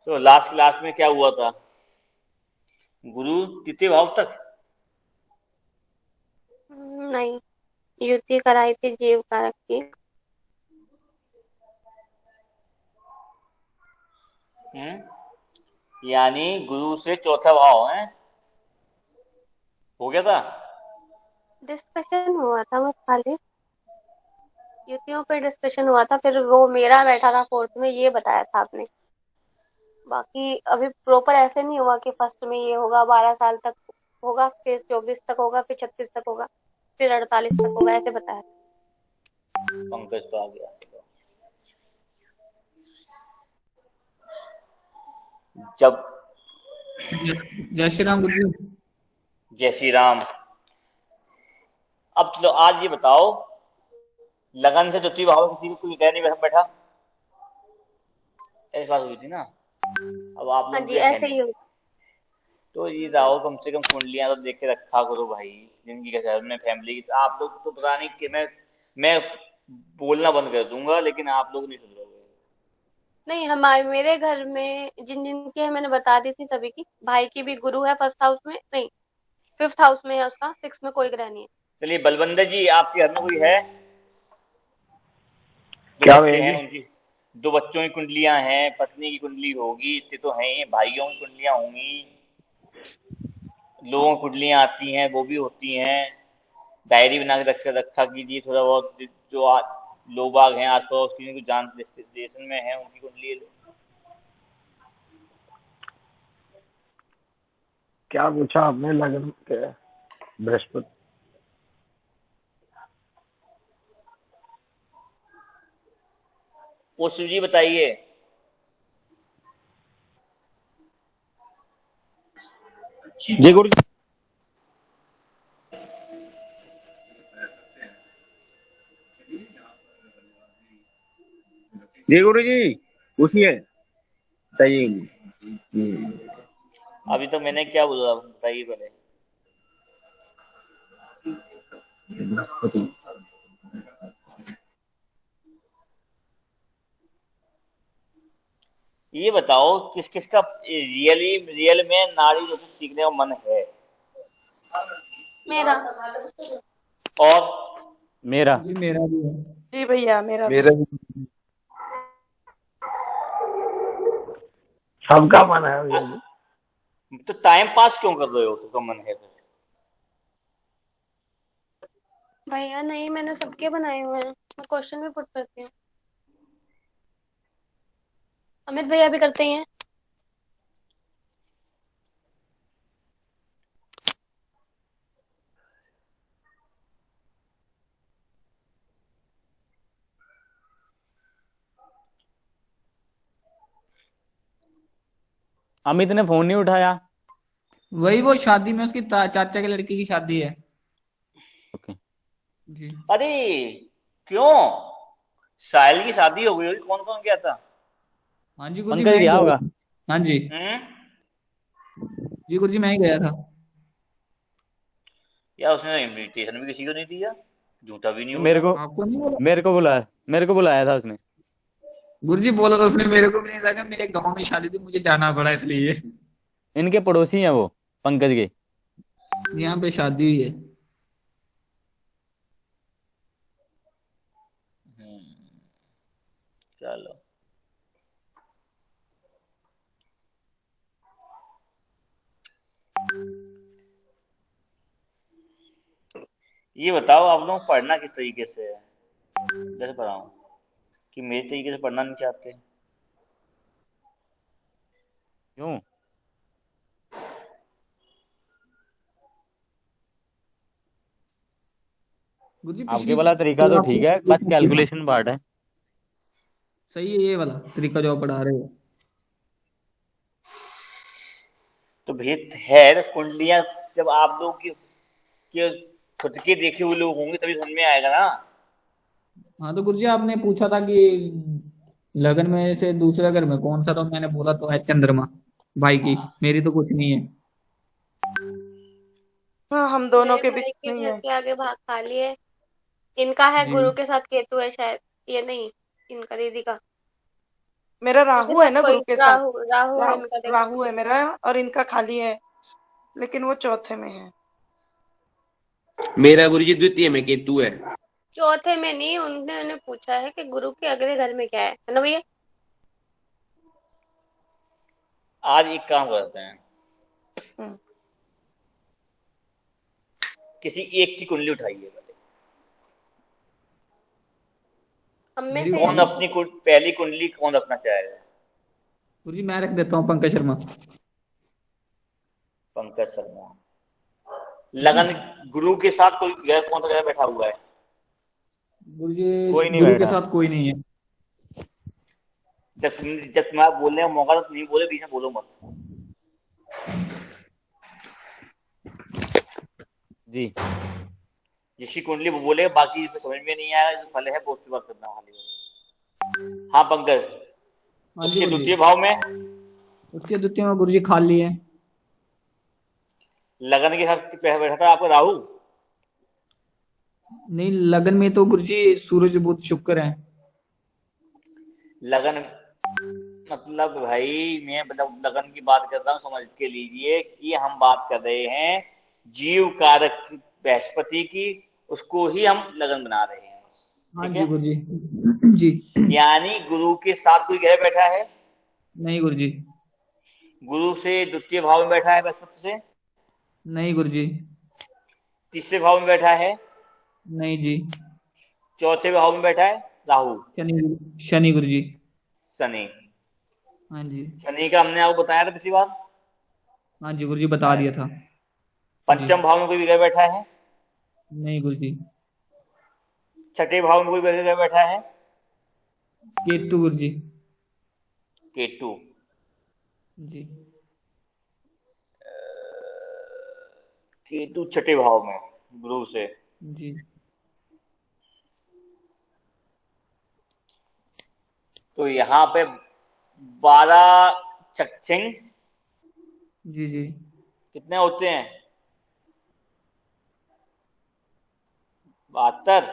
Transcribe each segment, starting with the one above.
तो last class में क्या हुआ था? गुरु तृतीय भाव तक। नहीं, युति कराई थी जीव कारक की। यानी गुरु से चौथा भाव है, हो गया था। डिस्कशन हुआ था बस खाली, युतियों पे डिस्कशन हुआ था, फिर वो मेरा बैठा था फोर्थ में, ये बताया था आपने। बाकी अभी प्रॉपर ऐसे नहीं हुआ कि फर्स्ट में ये होगा 12 साल तक होगा, फिर 24 तक होगा, फिर 36 तक होगा, फिर 48 तक होगा, ऐसे बताया। पंकज तो आ गया। जब जय जय श्री राम गुरु जी। जय श्री राम। अब चलो आज ये बताओ, लगन से तृतीय भाव किसी को कोई कह नहीं बैठा, ऐसी बात हुई थी ना। अब आप हाँ लोग जी, के है ऐसे नहीं, ही होगा। तो ये रहो कम से कम कुंडलियां तो देख के रखा करो भाई। जिनकी के घर में फैमिली की, आप लोग तो पता नहीं कि मैं बोलना बंद कर दूंगा, लेकिन आप लोग नहीं सुधरोगे। नहीं, हमारे मेरे घर में जिन जिन के है मैंने बता दी थी सभी की। भाई की भी गुरु है फर्स्ट हाउस में, नहीं, फिफ्थ हाउस में है उसका, सिक्स में कोई ग्रह नहीं है। चलिए बलवंदर जी, आपके घर में कोई है? दो क्या बच्चे भैया हैं जी? उनकी, दो बच्चों की कुंडलियां हैं, पत्नी की कुंडली होगी, इतने तो हैं ही, भाइयों की कुंडलियां होंगी, लोगों की कुंडलियां आती हैं, वो भी होती हैं। डायरी बना के रखा कीजिए थोड़ा बहुत। जो लोग बाग हैं आस पड़ोस की, जिनको जान रिलेशन में है, उनकी कुंडली लो। क्या पूछा आपने लगन के? बृहस्पति। वो शिव जी बताइए। जी गुरु जी। जी गुरु जी, पूछिए, बताइए। अभी तो मैंने क्या बोला, बताइए पहले। बृहस्पति। ये बताओ किस किस का रियल में नारी ज्योतिष सीखने का मन है? मेरा। और मेरा। जी मेरा भी है। जी भैया, मेरा भी। मेरा भी। सबका मन है भैया जी। तो टाइम पास क्यों कर रहे हो, सबका मन है फिर? भैया नहीं, मैंने सबके बनाए हुए हैं, मैं क्वेश्चन भी पुट करती हूँ। अमित भैया भी करते ही हैं। अमित ने फोन नहीं उठाया। वही वो शादी में उसकी चाचा के लड़की की शादी है। ओके। जी। अरे क्यों, साहिल की शादी हो गई होगी, कौन कौन गया था? हाँ जी गुरु जी, पंकज मैं ही गया गया होगा। था। हाँ जी। हम्म। जी गुरु जी, मैं ही गया था। या उसने इनविटेशन भी किसी को नहीं दिया, झूठा भी नहीं तो बोला। आपको नहीं बोला? मेरे को बुलाया था उसने। गुरु जी बोला तो उसने, मेरे को भी नहीं लगा, मेरे गांव में शादी थी, मुझे जाना पड़ा इसलिए। इनके पड़ोसी हैं वो, पंकज के। यहाँ पे शादी हुई है। हम्म, चलो। ये बताओ आप लोग पढ़ना किस तरीके से है? जैसे पढ़ाऊं कि मेरे तरीके से पढ़ना नहीं चाहते? क्यों? गुरु जी आपके पिछली वाला तरीका तो क्लास ठीक है, बस में कैलकुलेशन पार्ट है। सही है ये वाला तरीका जो आप पढ़ा रहे हो। तो भेद है कुंडलियां, जब आप लोग की खुद के देखे हुए लोग होंगे तभी समझ में आएगा ना। हाँ तो गुरु जी आपने पूछा था कि लगन में से दूसरे घर में कौन सा, तो मैंने बोला तो है चंद्रमा भाई की, मेरी तो कुछ नहीं है। हाँ, हम दोनों मेरे के बीच भाई के में ही घर है। के आगे भाग खाली है। इनका है जी। गुरु के साथ केतु है शायद, ये नहीं, इनका दीदी का। मेरा मुझे राहु है सब ना कोई गुरु के साथ। राहु राहु रा, इनका देखो। राहु है मेरा और इनका खाली है, लेकिन वो चौथे में है। मेरा गुरुजी द्वितीय में केतु है। चौथे में नहीं, उन्होंने पूछा है कि गुरु के अगले घर में क्या है ना भैया। आज एक काम करते हैं, हम्म, किसी एक की कुंडली उठाइए पहले। हम में मेरी से कौन उठाइए। अपनी पहली कुंडली कौन रखना चाहेगा? गुरुजी मैं रख देता हूँ, पंकज शर्मा। पंकज शर्मा। लगन गुरु के साथ कोई गैर कौन सा ग्रह बैठा हुआ है? कोई गुरुजी नहीं गुरु के बैठा। साथ कोई नहीं है। जब जब तुम्हारा बोलने का मौका तो नहीं बोले, बीच में बोलो मत। जी। जिसकी कुंडली वो बोले, बाकी इसमें समझ में नहीं आया, जो फल है वो उसकी बात करना खाली। हाँ पंकज, हाँ जी उसके गुरुजी। द्वितीय भाव में उसके द्वितीय में गुरुजी खाली है। लगन के साथ बैठा था आपका राहु। नहीं, लगन में तो गुरुजी सूरज बुध शुक्र है। लगन मतलब भाई मैं मतलब लगन की बात कर रहा हूँ, समझ के लीजिए कि हम बात कर रहे हैं जीव कारक बृहस्पति की, उसको ही हम लगन बना रहे हैं। हाँ ठीक जी है, गुरुजी। जी। यानी गुरु के साथ कोई ग्रह बैठा है, नहीं गुरुजी। गुरु से द्वितीय भाव में बैठा है बृहस्पति से, नहीं गुरुजी। तीसरे भाव में बैठा है, नहीं जी। चौथे भाव में बैठा है राहु। शनि। शनि गुरुजी। शनि। हाँ जी। शनि का हमने आपको बताया था पिछली बार। हाँ जी गुरुजी बता दिया था। जी। पंचम भाव में कोई ग्रह बैठा है, नहीं गुरुजी। छठे भाव में कोई ग्रह बैठा है, केतु गुरुजी। केतु। जी। केतु छठे भाव में गुरु से। जी। तो यहाँ पे 12 चक्षिंग जी। जी। कितने होते हैं? 72।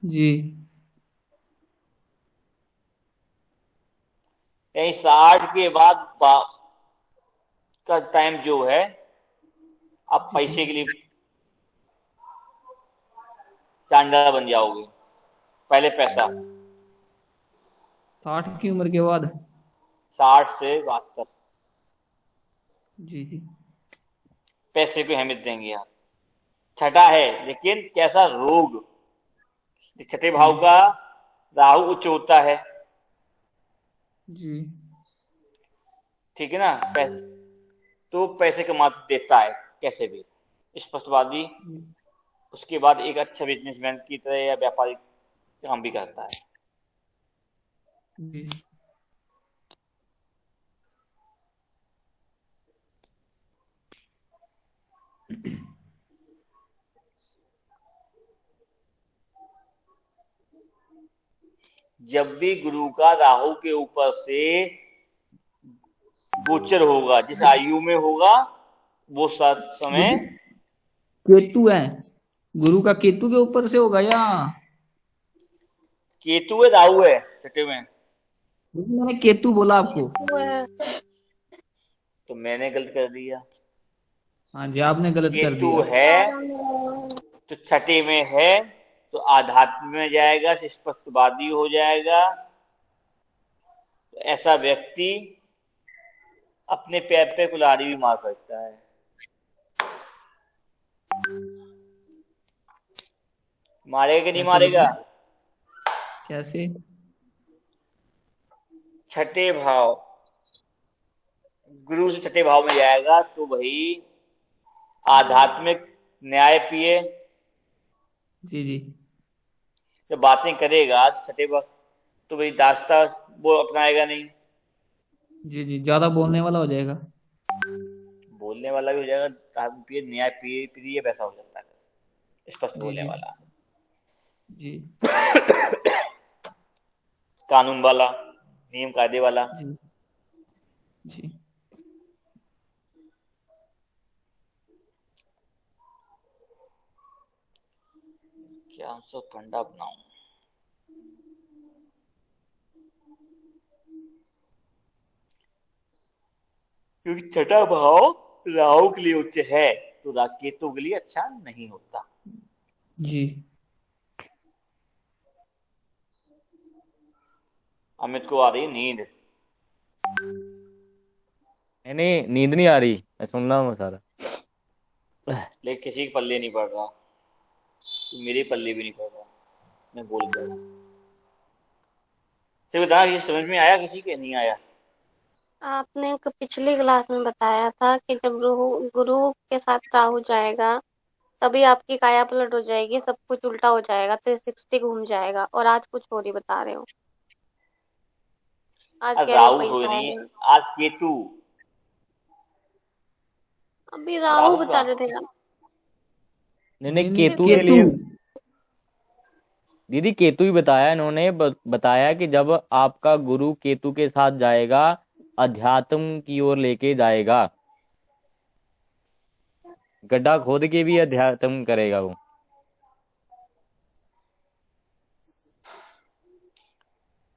जी। यानी 60 के बाद का टाइम जो है, आप पैसे के लिए चांडाला बन जाओगे। पहले पैसा 60 की उम्र के बाद। 60 से 72 जी। जी। पैसे को अहमियत देंगे आप। छठा है, लेकिन कैसा रोग, छठे जी। भाव का राहु उच्च होता है, जी। ठीक है ना। तो पैसे कमा देता है कैसे भी, स्पष्टवादी। उसके बाद एक अच्छा बिजनेसमैन की तरह या व्यापारिक काम भी करता है। जी। जब भी गुरु का राहु के ऊपर से गोचर होगा, जिस आयु में होगा वो समय। केतु है, गुरु का केतु के ऊपर से होगा या? केतु है राहु है छठे में? मैंने केतु बोला आपको। तो मैंने गलत कर दिया। हाँ जी, आपने गलत कर केतु दिया। है तो छठे में है, तो आध्यात्म में जाएगा, स्पष्टवादी हो जाएगा। तो ऐसा व्यक्ति अपने पैर पे कुल्हाड़ी भी मार सकता है। मारेगा कि नहीं कैसे मारेगा? गुरुजी? कैसे? छठे भाव, गुरु से छठे भाव में जाएगा तो भाई आध्यात्मिक न्याय पिए, जी। जी। जब बातें करेगा छठे भाव, तो भाई दास्ता वो अपनाएगा नहीं, जी। जी, ज्यादा बोलने वाला हो जाएगा। बोलने वाला भी हो जाएगा, पिए न्याय पिए प्रिय वैसा हो जाता है, स्पष्ट जी। बोलने जी। वाला, जी। कानून वाला, नियम कायदे वाला। जी। जी। क्या सा फंडा बनाऊं? क्योंकि छठा भाव राहु के लिए उच्च है, तो केतु के लिए अच्छा नहीं होता। जी। अमित को आ रही नींद। नहीं, नींद नहीं आ रही, मैं सुन रहा हूँ सारा। लेकिन किसी के पल्ले नहीं पड़ रहा, मेरे पल्ले भी नहीं पड़ रहा, मैं बोल गया। तो बता, ये समझ में आया किसी के? नहीं आया? आपने पिछली क्लास में बताया था कि जब गुरु के साथ राहु जाएगा तभी आपकी काया पलट हो जाएगी, सब कुछ उल्टा हो जाएगा, 360 घूम जाएगा। और आज कुछ और ही बता रहे हो। आज आज कह रहे हो राहु पैसा कोई नहीं, आएगा। आज केतु। अभी राहु राहु बता का रहे थे आप। नहीं, नहीं, केतु के केतु। लिए दीदी, केतु ही बताया इन्होंने। बताया कि जब आपका गुरु केतु के साथ जाएगा, अध्यात्म की ओर लेके जाएगा, गड्ढा खोद के भी अध्यात्म करेगा वो।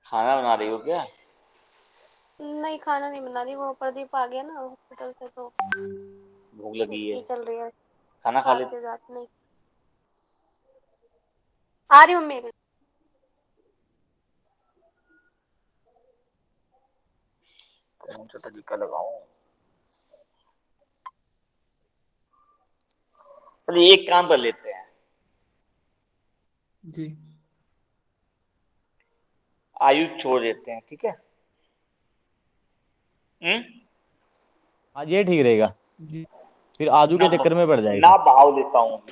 खाना बना रही हो क्या? नहीं, खाना नहीं बना रही, वो प्रदीप आ गया ना हॉस्पिटल से, तो भूख लगी है, उसकी चल रही है खाना खा ले। साथ के साथ। नहीं आ रही मम्मी। कौन सा तरीका लगाऊं? चलिए एक काम कर लेते हैं, जी। आयु छोड़ देते हैं, ठीक है? आज ये ठीक रहेगा, जी। फिर आजू के चक्कर में पड़ जाएगा। ना भाव लेता हूँ,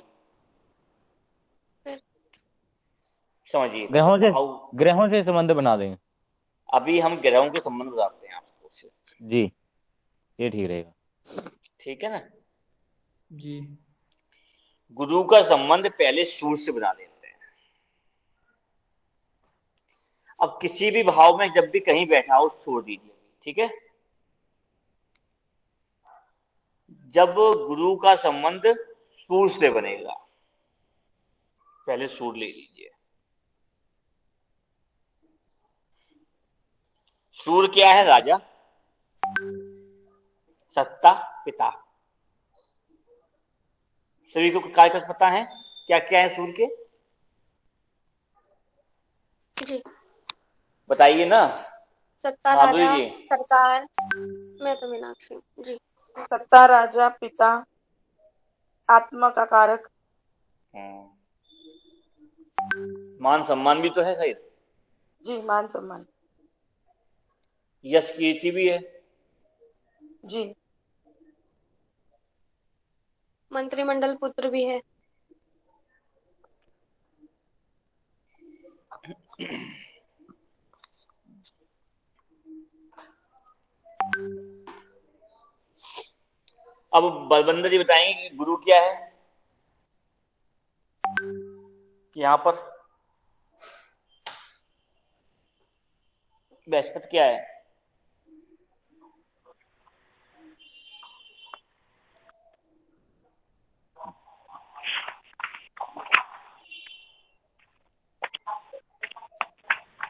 समझिए। ग्रहों से संबंध बना देंगे। अभी हम ग्रहों के संबंध बताते हैं आपको। जी, ये ठीक रहेगा। ठीक है ना? जी। गुरु का संबंध पहले सूर्य से बना देते हैं। अब किसी भी भाव में जब भी कहीं बैठा हो छोड़ दीजिए, ठीक है? जब गुरु का संबंध सूर्य से बनेगा, पहले सूर्य ले लीजिए। सूर्य क्या है? राजा, सत्ता, पिता। सभी को काय पता है क्या क्या है सूर्य के? जी बताइए ना सत्ता, माधुरी राजा, जी। सरकार। मैं तो मीनाक्षी। जी। सत्ता, राजा, पिता, आत्मा का कारक। मान सम्मान भी तो है खैर। जी, मान सम्मान। यश कीर्ति भी है। जी। मंत्रिमंडल पुत्र भी है। अब बलबंदर जी बताएंगे कि गुरु क्या है यहां पर? बृहस्पति क्या है?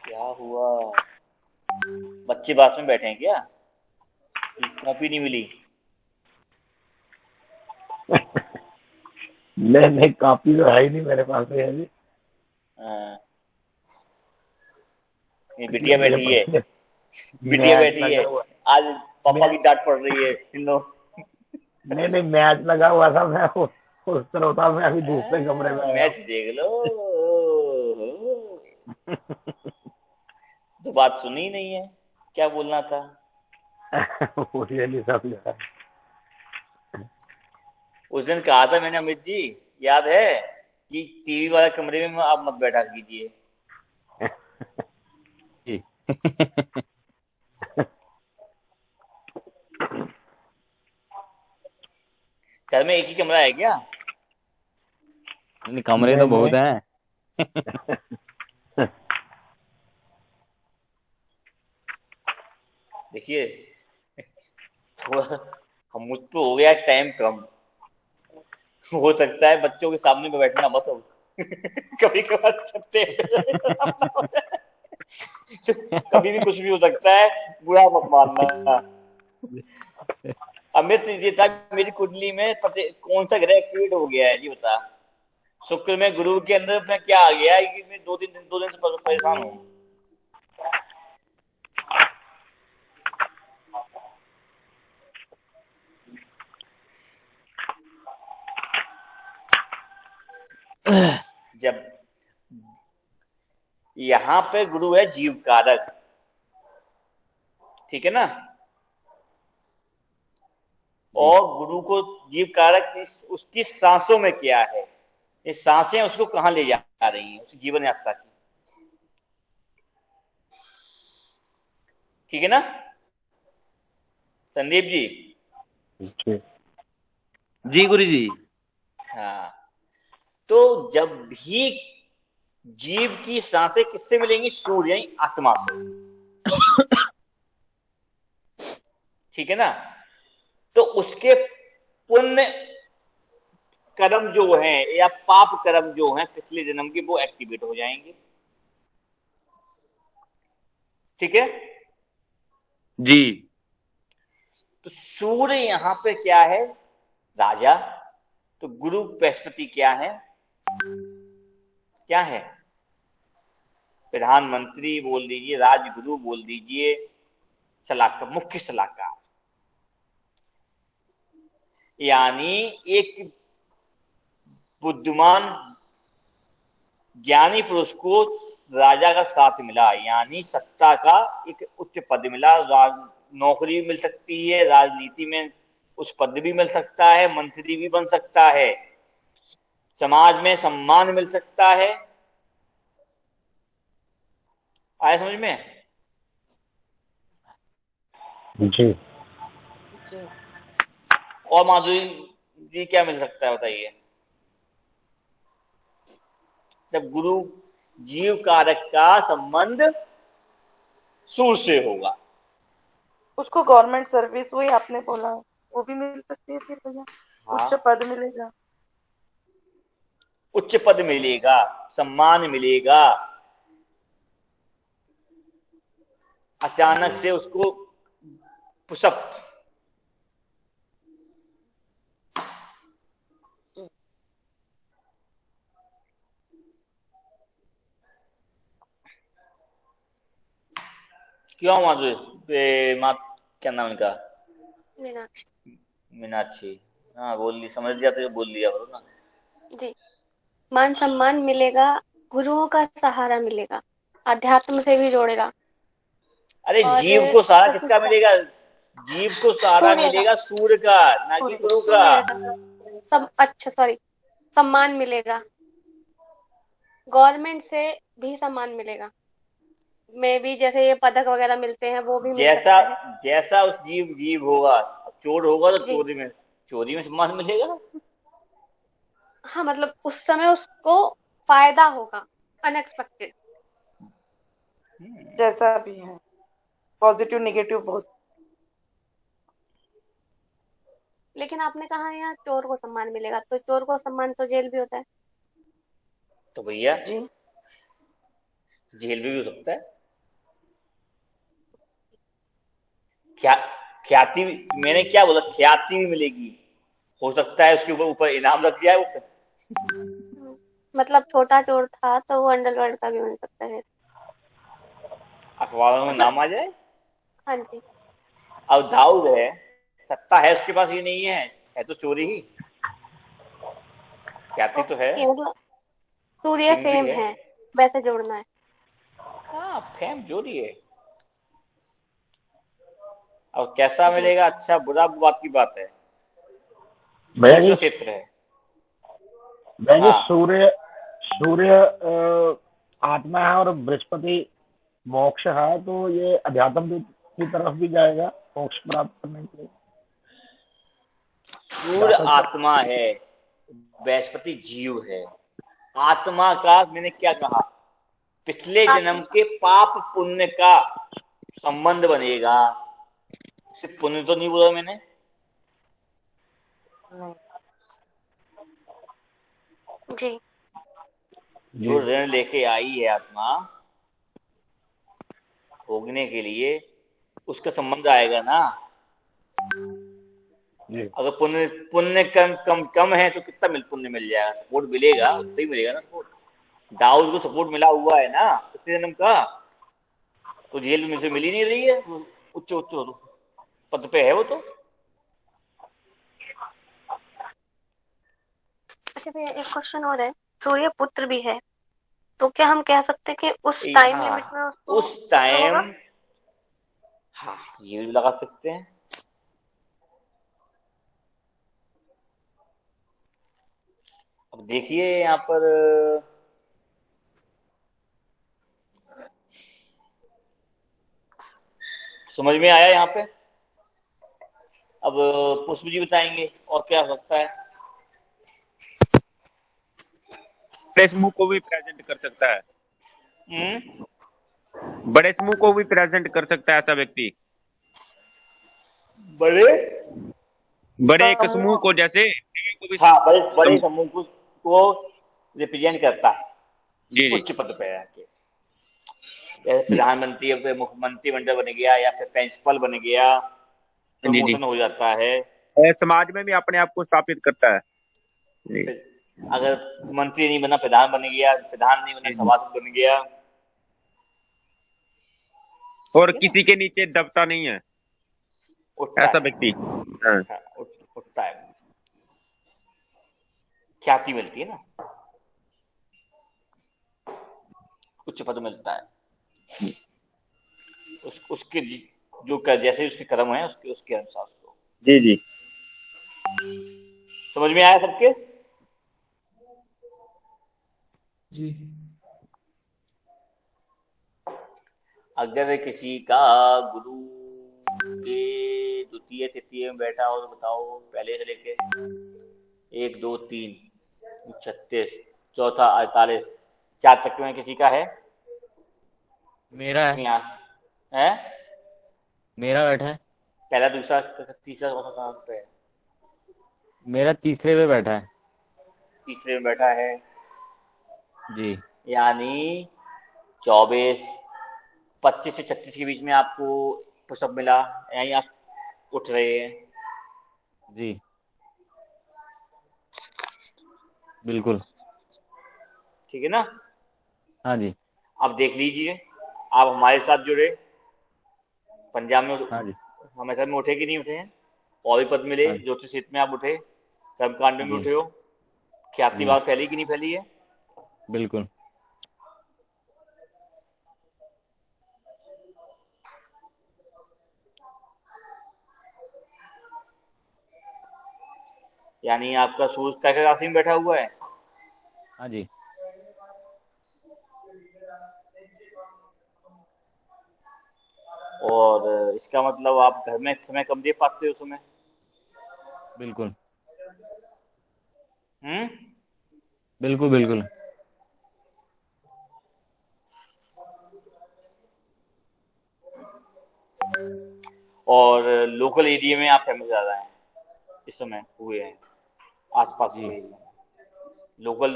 क्या हुआ? बच्चे बात में बैठे हैं क्या? कॉपी नहीं मिली? नहीं, कॉपी तो है ही नहीं मेरे पास है जी। ये बिटिया बैठी है, बिटिया बैठी है। आज पापा की डांट पड़ रही है इन लोग। नहीं, मैच लगा हुआ था, मैं उस श्रोता में अभी दूसरे कमरे में आया। मैच देख लो। तो बात सुनी नहीं है, क्या बोलना था? मुझे नहीं समझा। उस दिन कहा था मैंने, अमित जी याद है कि टीवी वाले कमरे में आप मत बैठा कीजिए। घर में एक ही कमरा है क्या? नहीं, कमरे तो बहुत हैं। देखिए हम मुझ पे हो गया टाइम कम, हो सकता है बच्चों के सामने में बैठना मत हो। कभी कभार सकते कभी भी कुछ भी हो सकता है, बुरा मत मानना। अमित ये था मेरी कुंडली में कौन सा ग्रह एक्टिवेट हो गया है जी बता। शुक्र में गुरु के अंदर में क्या आ गया है कि मैं 2 दिन से परेशान हूँ। जब यहाँ पे गुरु है जीव कारक, ठीक है ना, और गुरु को जीव कारक उसकी सांसों में क्या है, ये सांसें उसको कहाँ ले जा रही हैं उसकी जीवन यात्रा की, ठीक है ना संदीप जी। जी गुरु जी। हाँ, तो जब भी जीव की सांसें किससे मिलेंगी, सूर्य यानी आत्मा से, ठीक है ना, तो उसके पुण्य कर्म जो हैं या पाप कर्म जो हैं पिछले जन्म के वो एक्टिवेट हो जाएंगे, ठीक है जी। तो सूर्य यहां पे क्या है, राजा, तो गुरु बृहस्पति क्या है, क्या है, प्रधानमंत्री बोल दीजिए, राजगुरु बोल दीजिए, सलाहकार, मुख्य सलाहकार, यानी एक बुद्धिमान ज्ञानी पुरुष को राजा का साथ मिला, यानी सत्ता का एक उच्च पद मिला, नौकरी मिल सकती है, राजनीति में उस पद भी मिल सकता है, मंत्री भी बन सकता है, समाज में सम्मान मिल सकता है, आया समझ में। जी। और माधुरी जी क्या मिल सकता है बताइए, जब गुरु जीव कारक का संबंध सूर्य से होगा, उसको गवर्नमेंट सर्विस, वही आपने बोला, वो भी मिल सकती है फिर भैया। हाँ, उच्च पद मिलेगा। उच्च पद मिलेगा, सम्मान मिलेगा, अचानक से उसको पुशअप, क्यों माधुरी क्या नाम इनका, मीनाक्षी। मीनाक्षी, हाँ बोल ली, समझ लिया तो बोल लिया करो ना जी, मान सम्मान मिलेगा, गुरुओं का सहारा मिलेगा, अध्यात्म से भी जोड़ेगा। अरे और जीव को सहारा किसका प्रतिष्ठा, मिलेगा, जीव को सहारा सूर्य का, मिलेगा सूर्य का, ना कि गुरु का। सूर्य का सब, अच्छा सॉरी, सम्मान मिलेगा, गवर्नमेंट से भी सम्मान मिलेगा, में भी जैसे ये पदक वगैरह मिलते हैं वो भी मिल जैसा सकता है। जैसा उस जीव होगा, अब चोर होगा तो जी चोरी में सम्मान मिलेगा। हाँ, मतलब उस समय उसको फायदा होगा, अनएक्सपेक्टेड। जैसा भी है, पॉजिटिव नेगेटिव बहुत। लेकिन आपने कहा यहाँ चोर को सम्मान मिलेगा, तो चोर को सम्मान तो जेल भी होता है। तो भैया जी, जेल में भी हो सकता है, क्या ख्याति, मैंने क्या बोला, ख्याति भी मिलेगी, हो सकता है उसके ऊपर ऊपर इनाम लग जाए वो, मतलब छोटा चोर था तो वो अंडरवर्ल्ड का भी बन सकता है। अखबारों में मतलब नाम आ जाए। हाँ जी, अब दाऊद है, सत्ता है उसके पास, ये नहीं है तो चोरी ही, ख्याति तो है, ओके, मतलब सूर्य किंग भी फेम है। है, वैसे जोड़ना है। हाँ फेम चोरी है, अब कैसा जी मिलेगा, अच्छा बुरा बात की बात है, भैया उसका जी, क्षेत्र है। भैया जी, हाँ सूर्य सूर्य आत्मा है और बृहस्पति मोक्ष है, तो ये अध्यात्म की तरफ भी जाएगा मोक्ष प्राप्त करने के लिए। सूर्य आत्मा है, बृहस्पति जीव है। आत्मा का मैंने क्या कहा, पिछले जन्म के पाप पुण्य का संबंध बनेगा, सिर्फ पुण्य तो नहीं बोला मैंने, नहीं, जी जो ऋण लेके आई है आत्मा भोगने के लिए, उसका संबंध आएगा ना। जी अगर पुण्य पुण्य कम कम है तो कितना पुण्य मिल जाएगा, सपोर्ट मिलेगा उतना ही मिलेगा ना सपोर्ट। दाऊद को सपोर्ट मिला हुआ है ना पिछले जन्म का, तो जेल में से मिल ही नहीं रही है, उच्च उच्च पद पे है वो तो। अच्छा भैया एक क्वेश्चन और है, सूर्य पुत्र भी है, तो क्या हम कह सकते हैं कि उस टाइम हाँ, लिमिट में उसको उस पुत्र होगा? टाइम, हाँ ये भी लगा सकते हैं। अब देखिए यहाँ पर समझ में आया यहाँ पे। अब पुष्प जी बताएंगे और क्या हो सकता है। बड़े समूह को भी प्रेजेंट कर सकता है। हम्म। बड़े समूह को भी प्रेजेंट कर सकता है ऐसा व्यक्ति। बड़े बड़े एक समूह समूह, को, जैसे को भी हाँ बड़े बड़े सम, समूह को रिप्रेजेंट करता है, जी जी उच्च पद पे आके, जैसे प्रधानमंत्री अब मुख्यमंत्री मंडल बन गया या फिर प्रिंसिपल बन गया, जी जी। प्रमोशन हो जाता है। समाज में भी अपने आप को स्थापित करता है। जी फिर अगर मंत्री नहीं बना प्रधान बन गया, प्रधान नहीं बना जी जी। सभासद बन गया। और ठीक है ना, किसी के नीचे दबता नहीं है उठता ऐसा है। व्यक्ति। हाँ हाँ, उठता है, ख्याति मिलती है ना, उच्च पद मिलता है। उसके जो जैसे उसके कर्म है उसके उसके अनुसार उसको। जी जी समझ में आया सबके। जी अगर किसी का गुरु के द्वितीय तृतीय में बैठा हो तो बताओ, पहले से लेके 1 2 3 36, चौथा 48, 4 तक में किसी का है मेरा है। यहाँ है। मेरा बैठा है। पहला दूसरा तीसरा चौथा कहाँ पे है? मेरा तीसरे पे बैठा है। तीसरे में बैठा है, जी यानी 24 25 से 36 के बीच में आपको पुशअप मिला, यहीं आप उठ रहे हैं। जी बिल्कुल। ठीक है ना। हाँ जी। अब देख लीजिए, आप हमारे साथ जुड़े, पंजाब में हाँ जी। हमेशा में उठे कि नहीं उठे हैं, और भी पद मिले, हाँ ज्योतिष हित में आप उठे, कर्मकांड में जी उठे हो, ख्याति जी बात फैली कि नहीं फैली है। बिल्कुल। यानी आपका सूर्य क्या क्या राशि में बैठा हुआ है। हाँ जी और इसका मतलब आप घर में समय कम दे पाते हो समय। बिल्कुल हम्म। बिल्कुल बिल्कुल। और लोकल एरिया में आप फेमस ज्यादा हैं इस समय हुए हैं, आसपास जी के एरिया में। लोकल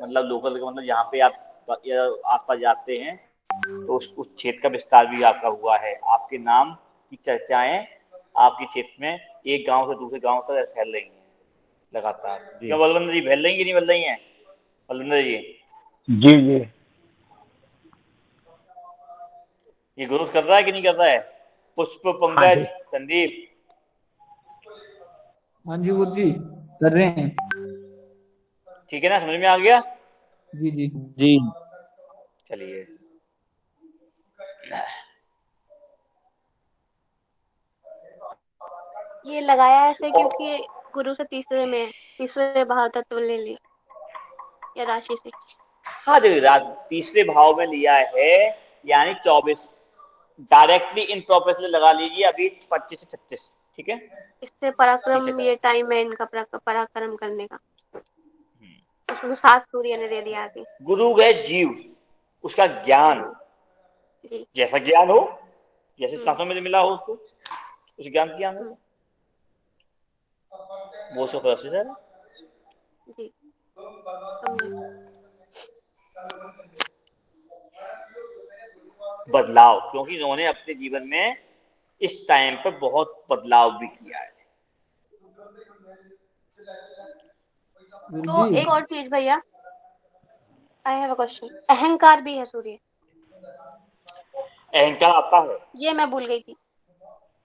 मतलब लोकल का मतलब यहाँ पे आप आसपास जाते हैं तो उस क्षेत्र का विस्तार भी आपका हुआ है, आपके नाम की चर्चाएं आपके क्षेत्र में एक गांव से दूसरे गांव तक फैल रही हैं लगातार। जी क्या बलवंत जी फैल रही कि नहीं फैल रही हैं बलवंत जी। जी जी ये ग्रोथ कर रहा है कि नहीं कर रहा है। पुष्प हाँ पंकज जी संदीप, हाँ जी गुरु जी कर रहे हैं। ठीक है ना, समझ में आ गया। जी जी जी चलिए, ये लगाया ऐसे और क्योंकि गुरु से तीसरे में है, तीसरे भाव तत्व ले ली या राशि से। हाँ देखिए, तीसरे भाव में लिया है, यानी 24 डायरेक्टली इन प्रोफेशनल लगा लीजिए अभी 25 से 36। ठीक है, इससे तीसरे पराक्रम, का ये टाइम है इनका पराक्रम करने का। उसमें 7 सूर्य ने दे दिया आगे। गुरु है जीव, उसका ज्ञान, जी। जैसा ज्ञान हो, जैसे हम्म शास्त्रों में मिला हो उसको, उस ज्ञान की ज्ञान हम्म, हो वो उसका प्रोसेस है। जी समझे। बदलाव, क्योंकि इन्होंने अपने जीवन में इस टाइम पर बहुत बदलाव भी किया है। गुरु तो जी एक और चीज भैया, आई हैव अ क्वेश्चन। अहंकार भी है सूर्य, अहंकार आता है, ये मैं भूल गई थी।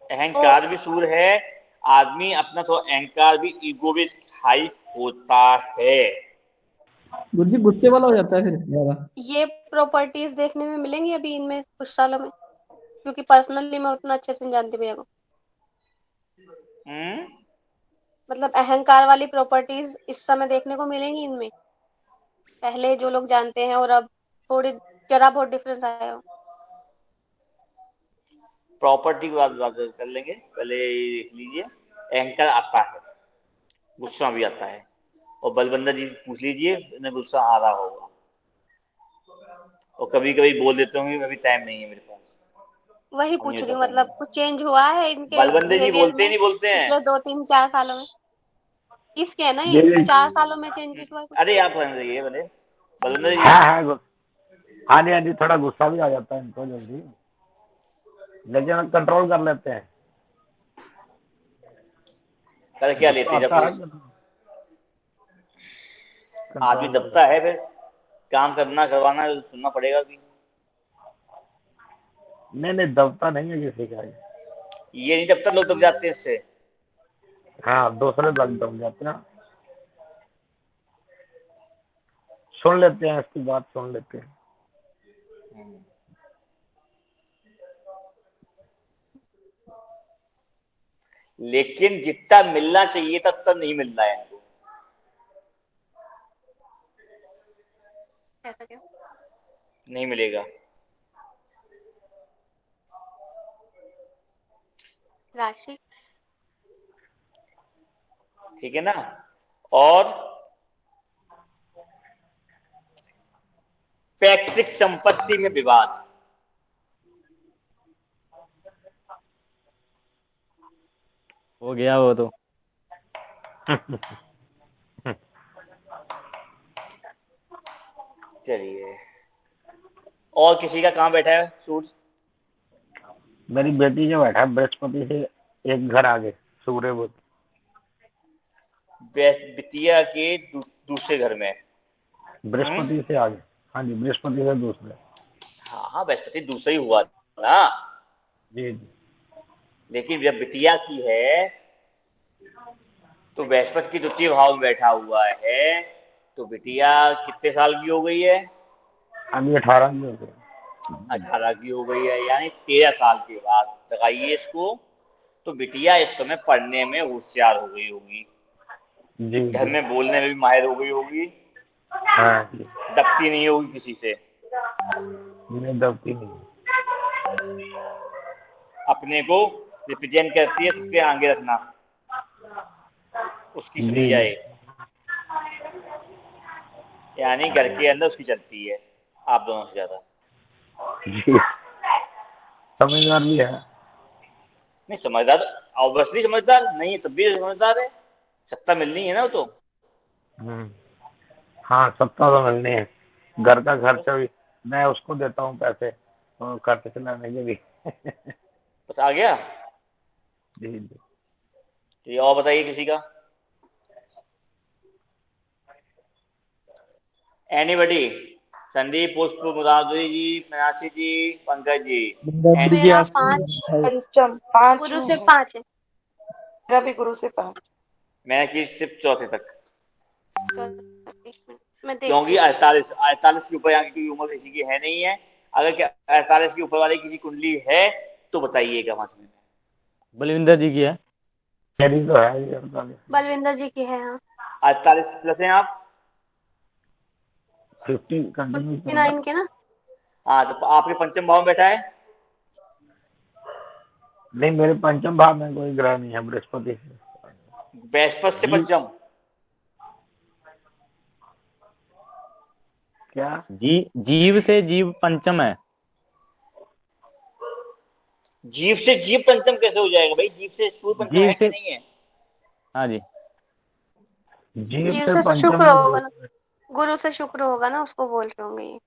अहंकार भी सूर्य है। आदमी अपना तो अहंकार भी, ईगो भी हाई होता है। गुरु जी गुस्से वाला हो जाता है फिर ज्यादा। ये प्रॉपर्टीज देखने में मिलेंगी अभी इनमें कुछ सालों में, क्योंकि पर्सनली मैं उतना अच्छे से नहीं जानती भैया को। हम्म। मतलब अहंकार वाली प्रॉपर्टीज इस समय देखने को मिलेंगी इनमें, पहले जो लोग जानते हैं और अब थोड़ी जरा बहुत डिफरेंस आया हो। प्रॉपर्टी की बात कर लेंगे, पहले ये देख लीजिए। अहंकार आता है, गुस्सा भी आता है, और बलबंदर जी पूछ लीजिए, इन्हें गुस्सा आ रहा होगा, और कभी कभी बोल देते होंगे अभी टाइम नहीं है मेरे पास। वही हम पूछ ये रही हूँ, बताएंगे, मतलब कुछ चेंज हुआ है इनके बलबंदर जी बिहेवियर बोलते ही में नहीं बोलते हैं। पिछले 2 3 4 सालों में? किसके है ना, ये जी 4 सालों में चेंजेस हुआ है कुछ? अरे आप बन रही है बने बलबंदर जी। हाँ हाँ हाँ जी हाँ जी, थोड़ा गुस्सा भी आ जाता है इनको जल्दी, लेकिन कंट्रोल कर लेते हैं। कल क्या गुस्सा लेते जब आता है आदमी कंट्रोल कर दबता है, फिर काम करना करवाना सुनना पड़ेगा कि नहीं नहीं, दबता नहीं है किसी का। ये नहीं दबता, लोग दब जाते हैं इससे। हाँ, दूसरे लोग दब जाते हैं, सुन लेते हैं, इसकी बात सुन लेते हैं। लेकिन जितना मिलना चाहिए था उतना नहीं मिल रहा है इनको। ऐसा क्या? नहीं मिलेगा। राशि। ठीक है ना। और पैतृक संपत्ति में विवाद, हो गया वो तो। चलिए। और किसी का कहाँ बैठा है सूट? मेरी बेटी जो बैठा है बृहस्पति से एक घर आगे, सूर्य बुध। बिटिया के दूसरे घर में। बृहस्पति से आगे, हाँ जी, बृहस्पति से दूसरे। हाँ हाँ, बृहस्पति दूसरा ही हुआ ना। जी जी। लेकिन जब बिटिया की है तो बृहस्पति की द्वितीय भाव में बैठा हुआ है, तो बिटिया कितने साल की हो गई है? अभी 18 की हो गई। 18 की हो गई है, यानी 13 साल के बाद लगाइए इसको। तो बिटिया इस समय पढ़ने में होशियार हो गई होगी, जी घर जी। में बोलने में भी माहिर हो गई होगी, हाँ जी, दबती नहीं होगी किसी से, नहीं दबती नहीं। अपने को रिप्रेजेंट करती है, सबके आगे रखना, उसकी सुनी जी जाए, यानी घर के अंदर उसकी चलती है आप दोनों से ज्यादा। जी, समझदार भी है। नहीं समझदार, ऑब्वियसली समझदार नहीं है तब भी समझदार है, सत्ता मिलनी है ना वो तो। हाँ, सत्ता तो मिलनी है। घर का खर्चा भी मैं उसको देता हूँ पैसे, और खर्च चलाने के भी। बस आ गया। जी जी। ये और बताइए किसी का, एनीबडी? संदीप, पुष्प, मुरारी जी, मीनाक्षी जी, पंकज जी। मेरा 5, पंचम 5 गुरु में से है, 5 है। मेरा भी गुरु से 5। मैं की सिर्फ चौथे तक, मैं क्योंकि देखती हूँ। 48 के ऊपर यहाँ की कोई उम्र किसी की है नहीं है। अगर क्या 48 के ऊपर वाली किसी कुंडली है तो बताइएगा 5 में। बलविंदर जी की है। मेरी तो है ही 48। बलविंदर जी की है। हाँ, 48 प्लस हैं आप? 50 कंटिन्यू 49 के ना। हाँ, तो आपके पंचम भाव में बैठा है। नहीं, मेरे पंचम भाव में कोई ग्रह नहीं है बृहस्पति से। बृहस्पति से पंचम क्या? जीव से जीव पंचम है। जीव से जीव पंचम कैसे हो जाएगा भाई? जीव से सूर्य पंचम जीव है कि से, नहीं है? हाँ जी, जीव जीव से से पंचम शुक्र में होगा ना, गुरु से शुक्र होगा ना, उसको बोल रहे होंगे ये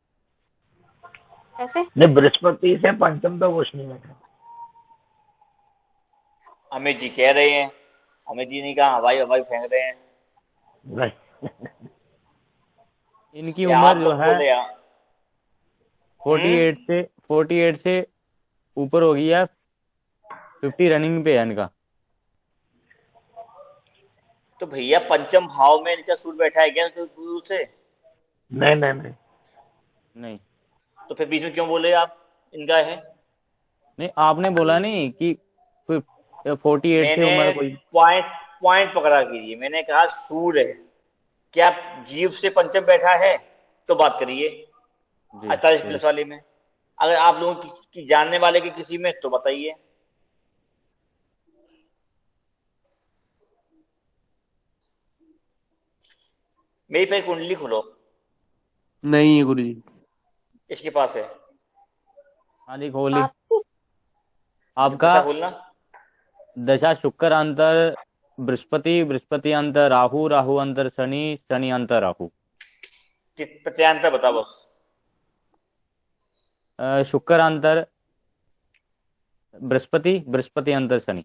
ऐसे। नहीं, बृहस्पति से पंचम तो कुछ नहीं है। अमित जी कह रहे हैं, अमित जी ने कहा हवाई हवाई फेंक रहे हैं। नहीं, इनकी ये उम्र आप जो लोग है बोले आप। 48 से ऊपर हो गई है, 50 रनिंग पे है इनका। तो भैया पंचम भाव में इनका सूर्य बैठा है क्या तो गुरु से? नहीं नहीं नहीं। नहीं तो फिर बीच में क्यों बोले आप इनका है? नहीं, आपने बोला नहीं कि 48 से मैंने उम्र कोई। पॉइंट पॉइंट पकड़ा कीजिए, मैंने कहा सूर्य है, क्या जीव से पंचम बैठा है? तो बात करिए जी 48 बोलिए। प्लस वाले में। अगर आप लोगों की जानने वाले के किसी में तो बताइए। मेरी पे कुंडली खोलो, नहीं है गुरु जी। इसके पास है। हाँ जी खोली। आप आपका दशा खोलना। दशा शुक्र अंतर बृहस्पति, बृहस्पति अंतर राहु, राहु अंतर शनि, शनि अंतर राहु। प्रत्यांतर बताओ बस। शुक्र अंतर बृहस्पति, बृहस्पति अंतर शनि।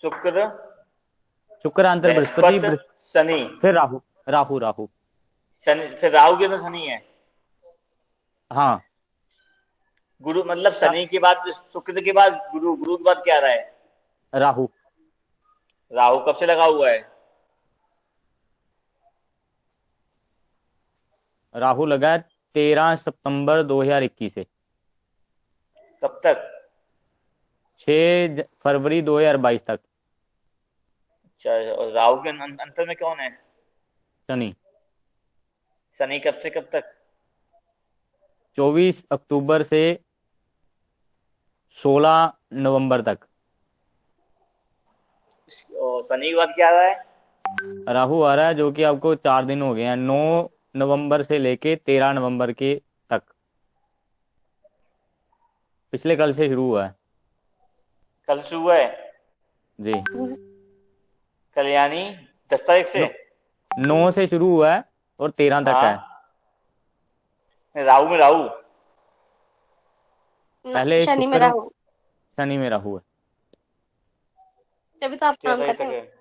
शुक्र शुक्र अंतर बृहस्पति, बृहस्पति शनि। फिर राहु, राहु राहु। शनि फिर राहु के अंदर शनि है। हाँ गुरु मतलब शनि के बाद शुक्र के बाद गुरु, गुरु के बाद क्या आ रहा है? राहु। राहु कब से लगा हुआ है? राहु लगा है 13 सितंबर 2021 से कब तक? 6 फरवरी 2022 तक। अच्छा, और राहु के अंतर में कौन है? शनि। शनि कब से कब तक? 24 अक्टूबर से 16 नवंबर तक। और शनि के बाद क्या आ रहा है? राहु आ रहा है जो कि आपको 4 दिन हो गए हैं, 9 नवंबर से लेके 13 नवंबर के तक। पिछले कल से शुरू हुआ है। कल से हुआ है? जी कल यानी 10 तारीख से? 9 से शुरू हुआ है और 13 तक है। राहु में राहु। पहले शनि में शुक्र, राहु, शनि में राहु है। तभी तो आप 13 काम तारीख कर तक रहे हैं। है।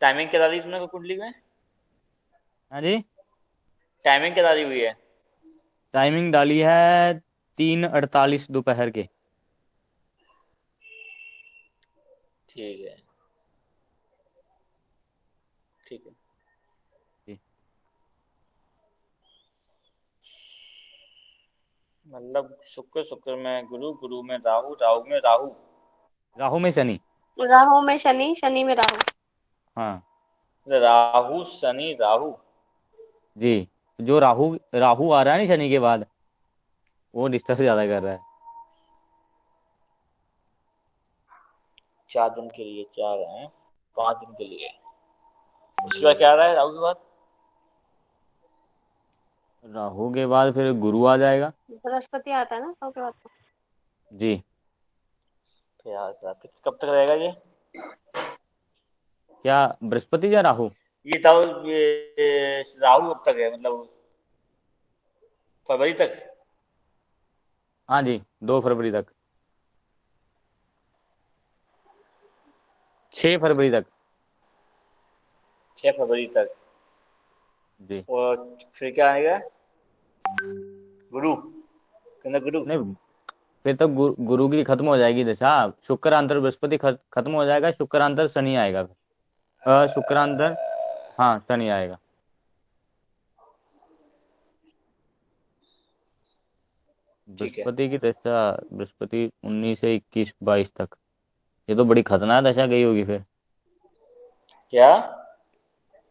टाइमिंग क्या डाली तुमने कुंडली में? हाँ जी टाइमिंग क्या डाली हुई है? टाइमिंग डाली है 3:48 दोपहर के। ठीक है, ठीक है। जी। मतलब शुक्र, शुक्र में गुरु, गुरु में राहु, राहु में राहु। राहु में शनि। राहु में शनि, शनि में राहु। हाँ राहु शनि राहु। जी, जो राहु राहु आ रहा है ना शनि के बाद, वो डिस्टर्ब ज्यादा कर रहा है। 4 दिन के लिए, 4 है 5 दिन के लिए। उसके बाद क्या आ रहा है राहु के बाद? राहु के बाद फिर गुरु आ जाएगा। बृहस्पति आता है ना राहु के बाद तो। जी फिर कब तक रहेगा ये? क्या बृहस्पति या राहु? ये था ये राहु कब तक है, मतलब फरवरी तक? हाँ जी 2 फरवरी तक, 6 फरवरी तक। 6 फरवरी तक। जी और फिर क्या आएगा? गुरु, कहना गुरु। नहीं, फिर तो गुरु की खत्म हो जाएगी दशा। शुक्रांतर बृहस्पति खत्म हो जाएगा, शुक्रांतर शनि आएगा फिर। शुक्रांतर, हाँ शनि आएगा। ठीक है। बृहस्पति की दशा, बृहस्पति 19 से 21 22 तक। ये तो बड़ी खतरनाक दशा गई होगी फिर। क्या?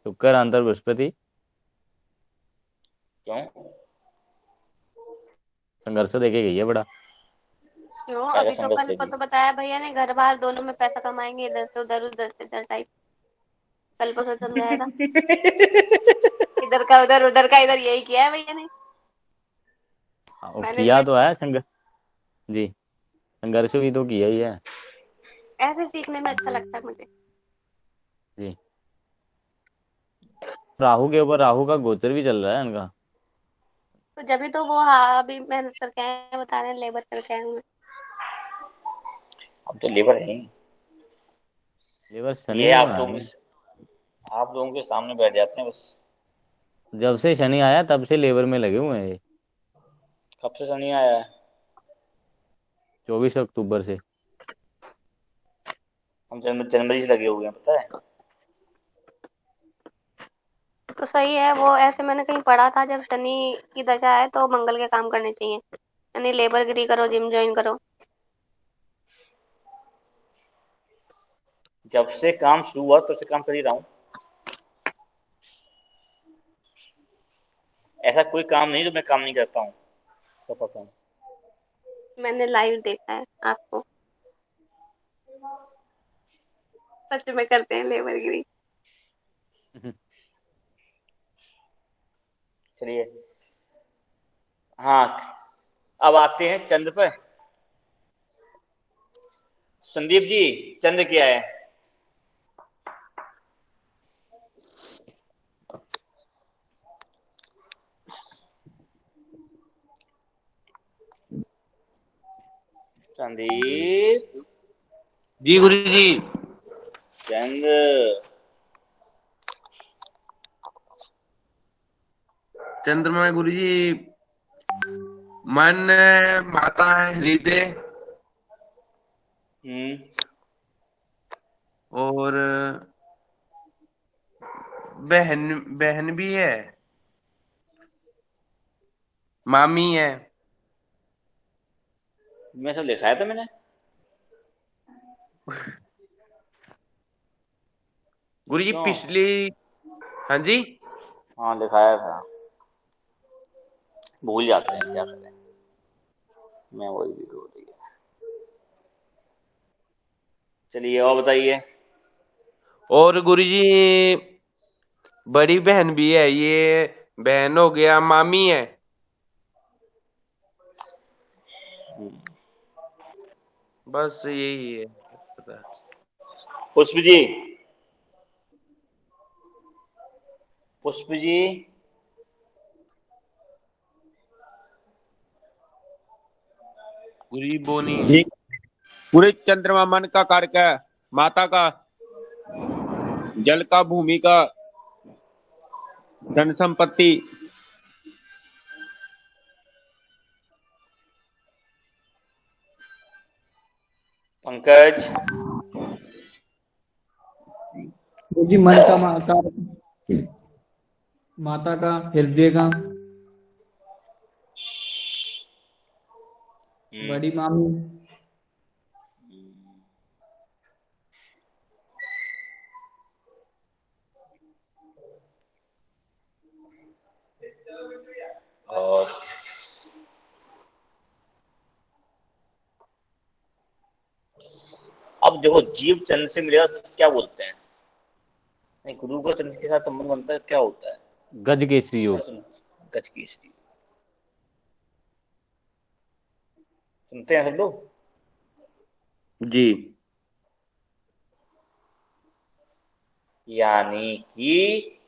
शुक्रांतर बृहस्पति क्यों? संघर्ष देके गई है बड़ा। क्यों? क्या अभी तो संघर्ष कल देगी? तो बताया भैया ने, घर बाहर दोनों में पैसा कमाएंगे, इधर से उधर, उधर से इधर टाइप। कल परसों समझाया था। इधर का उधर, उधर का इधर, यही किया है भैया ने। किया मैनेजमेंट तो है संघर्ष। जी संघर्ष भी तो किया ही है। ऐसे सीखने में अच्छा लगता है मुझे। जी राहु के ऊपर राहु का गोचर भी चल रहा है इनका। तो जब भी तो वो, हाँ अभी मेहनत करके आए हैं, बता रहे हैं लेबर करके आए हैं। हम तो लेबर हैं। लेबर शनि ये ने आप बना लोगों दिया। आप लोगों के सामने बैठ जाते हैं बस। जब से शनि आया तब से लेबर में लगे हुए हैं ये। कब से शनि आया है? 24 अक्टूबर से। हम जनवरी से लगे हुए हैं, पता है। तो सही है वो, ऐसे मैंने कहीं पढ़ा था जब शनि की दशा है तो मंगल के काम करने चाहिए, यानी लेबरगिरी करो, जिम ज्वाइन करो। जब से काम शुरू हुआ तब से काम कर ही रहा हूँ। ऐसा कोई काम नहीं जो मैं काम नहीं करता हूँ, सब पता है। मैंने लाइव देखा है आपको, सच में करते हैं लेबरगिरी। चलिए, हाँ, अब आते हैं चंद्र पर। संदीप जी, चंद्र क्या है? संदीप, जी गुरु जी। चंद्र। चंद्रमा में गुरु जी मन, माता है हृदय, और बहन बहन भी है, मामी है। मैं सब लिखा है था मैंने। गुरु जी क्यों? पिछली, हाँ जी, हाँ, लिखाया था। भूल जाते हैं, क्या करें। मैं वही भी भूल गया। चलिए, और बताइए। और गुरु जी बड़ी बहन भी है, ये बहन हो गया, मामी है। बस यही है पता। पुष्प जी, पुष्प जी, गुरु जी वो नहीं है। जी, पूरे चंद्रमा मन का कारक है, माता का, जल का, भूमि का, धन संपत्ति। पंकज, जी मन का माता का, हृदय का, बड़ी मामी। और अब देखो, जीव चंद्र से मिलेगा तो क्या बोलते हैं? नहीं, गुरु का चंद्र के साथ संबंध बनता है, क्या होता है? गज केसरी योग। गज केसरी। सुनते हैं सब लोग। जी, यानी कि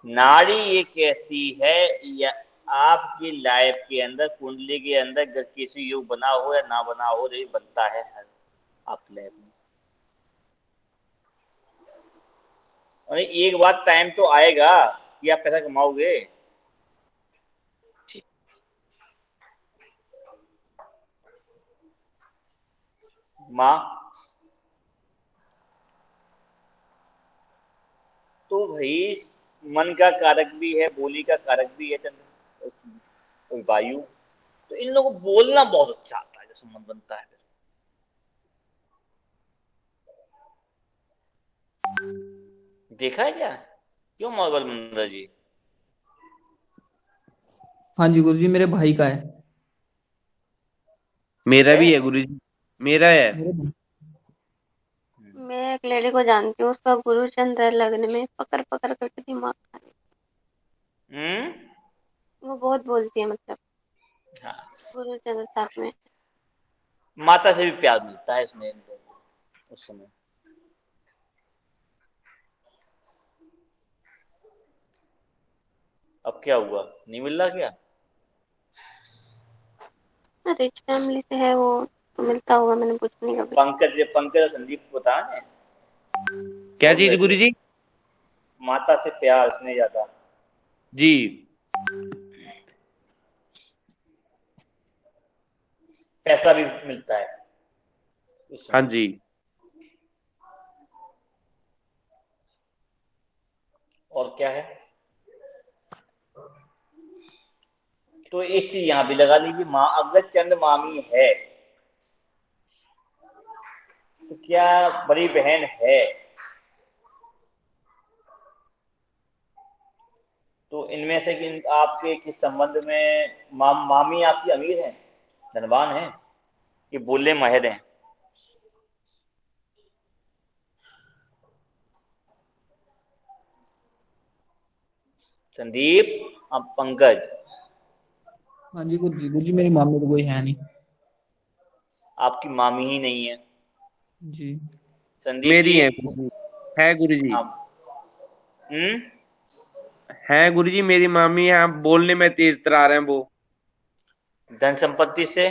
नाड़ी ये कहती है, या आपकी लाइफ के अंदर, कुंडली के अंदर गज केसरी योग बना हो या ना बना हो, लेकिन बनता है हर आपकी लाइफ में। और एक बात, टाइम तो आएगा कि आप पैसा कमाओगे। माँ, तो भाई मन का कारक भी है, बोली का कारक भी है चंद्र और वायु। तो इन लोगों को बोलना बहुत अच्छा आता है जब संबंध बनता है। देखा है क्या? क्यों मार्बल मंदिर जी? हाँ जी गुरु जी, मेरे भाई का है। मेरा है? भी है गुरु जी, मेरा है। मेरे भाई। मैं एक लेडी को जानती हूँ, उसका गुरु चंद्र है लग्न में, पकड़ पकड़ करके दिमाग खा हम्म। वो बहुत बोलती है, मतलब हाँ, गुरु चंद्र साथ में। माता से भी प्यार मिलता है इसमें इनको उस समय। अब क्या हुआ, नहीं मिल रहा क्या? रिच फैमिली से है वो, मिलता होगा, मैंने पूछा नहीं कभी। पंकज पंकज और संदीप को बताया ना, क्या बोल चीज रहे थे गुरुजी? माता से प्यार उसने ज्यादा, जी। पैसा भी मिलता है हाँ उसमें। जी। और क्या है, तो एक चीज यहाँ भी लगा लीजिए, माँ अगर चंद्र मामी है तो क्या बड़ी बहन है, तो इनमें से कि आपके किस संबंध में मामी आपकी अमीर है, धनवान है, कि बोलने माहिर हैं? संदीप, अब पंकज, हाँ जी गुरु जी मेरी मामी तो कोई है नहीं। आपकी मामी ही नहीं है जी। संदीप मेरी जी। है गुरुजी, है गुरुजी, आप हम्म, है गुरुजी, मेरी मामी है। आप बोलने में तेज तरार हैं वो। धन संपत्ति से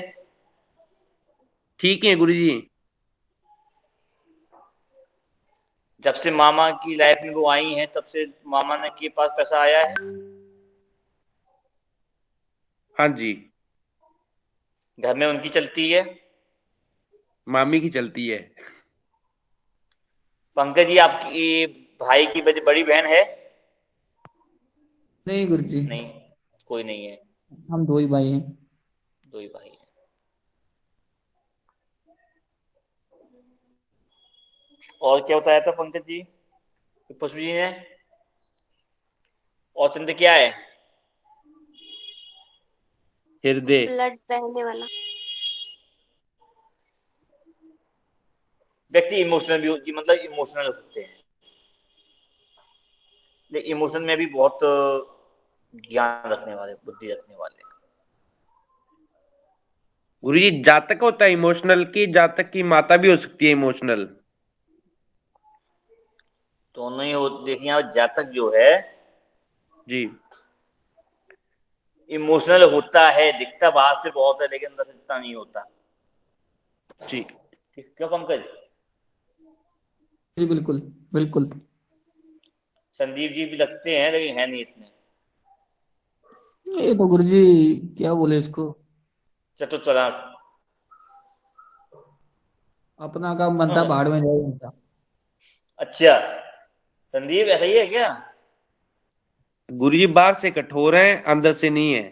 ठीक है गुरुजी। जब से मामा की लाइफ में वो आई हैं, तब से मामा ने के पास पैसा आया है? हाँ जी। घर में उनकी चलती है? मामी की चलती है। पंकज जी, आपकी भाई की बड़ी बहन है? नहीं गुरु जी, नहीं, कोई नहीं है, हम दो ही भाई हैं। दो ही भाई हैं। और क्या बताया था पंकज जी, पुष्प जी ने? और चंद्र क्या है? हृदय। ब्लड बहने वाला। व्यक्ति इमोशनल भी होती, मतलब इमोशनल होते हैं, लेकिन इमोशन में भी बहुत ज्ञान रखने वाले, बुद्धि रखने वाले। गुरुजी जातक होता है इमोशनल, की जातक की माता भी हो सकती है इमोशनल? दोनों ही हो, देखिए यहाँ जातक जो है जी। इमोशनल होता है, दिखता बाहर से बहुत है लेकिन अंदर से इतना नहीं होता। जी। क्यों पंकज? जी बिल्कुल बिल्कुल। संदीप जी भी लगते हैं लेकिन है नहीं इतने। ये तो गुरु जी क्या बोले इसको, चतुर अपना काम बनता भाड़ में जाए बनता। अच्छा, संदीप ऐसा ही है क्या? गुरुजी बाहर से कठोर है, अंदर से नहीं है।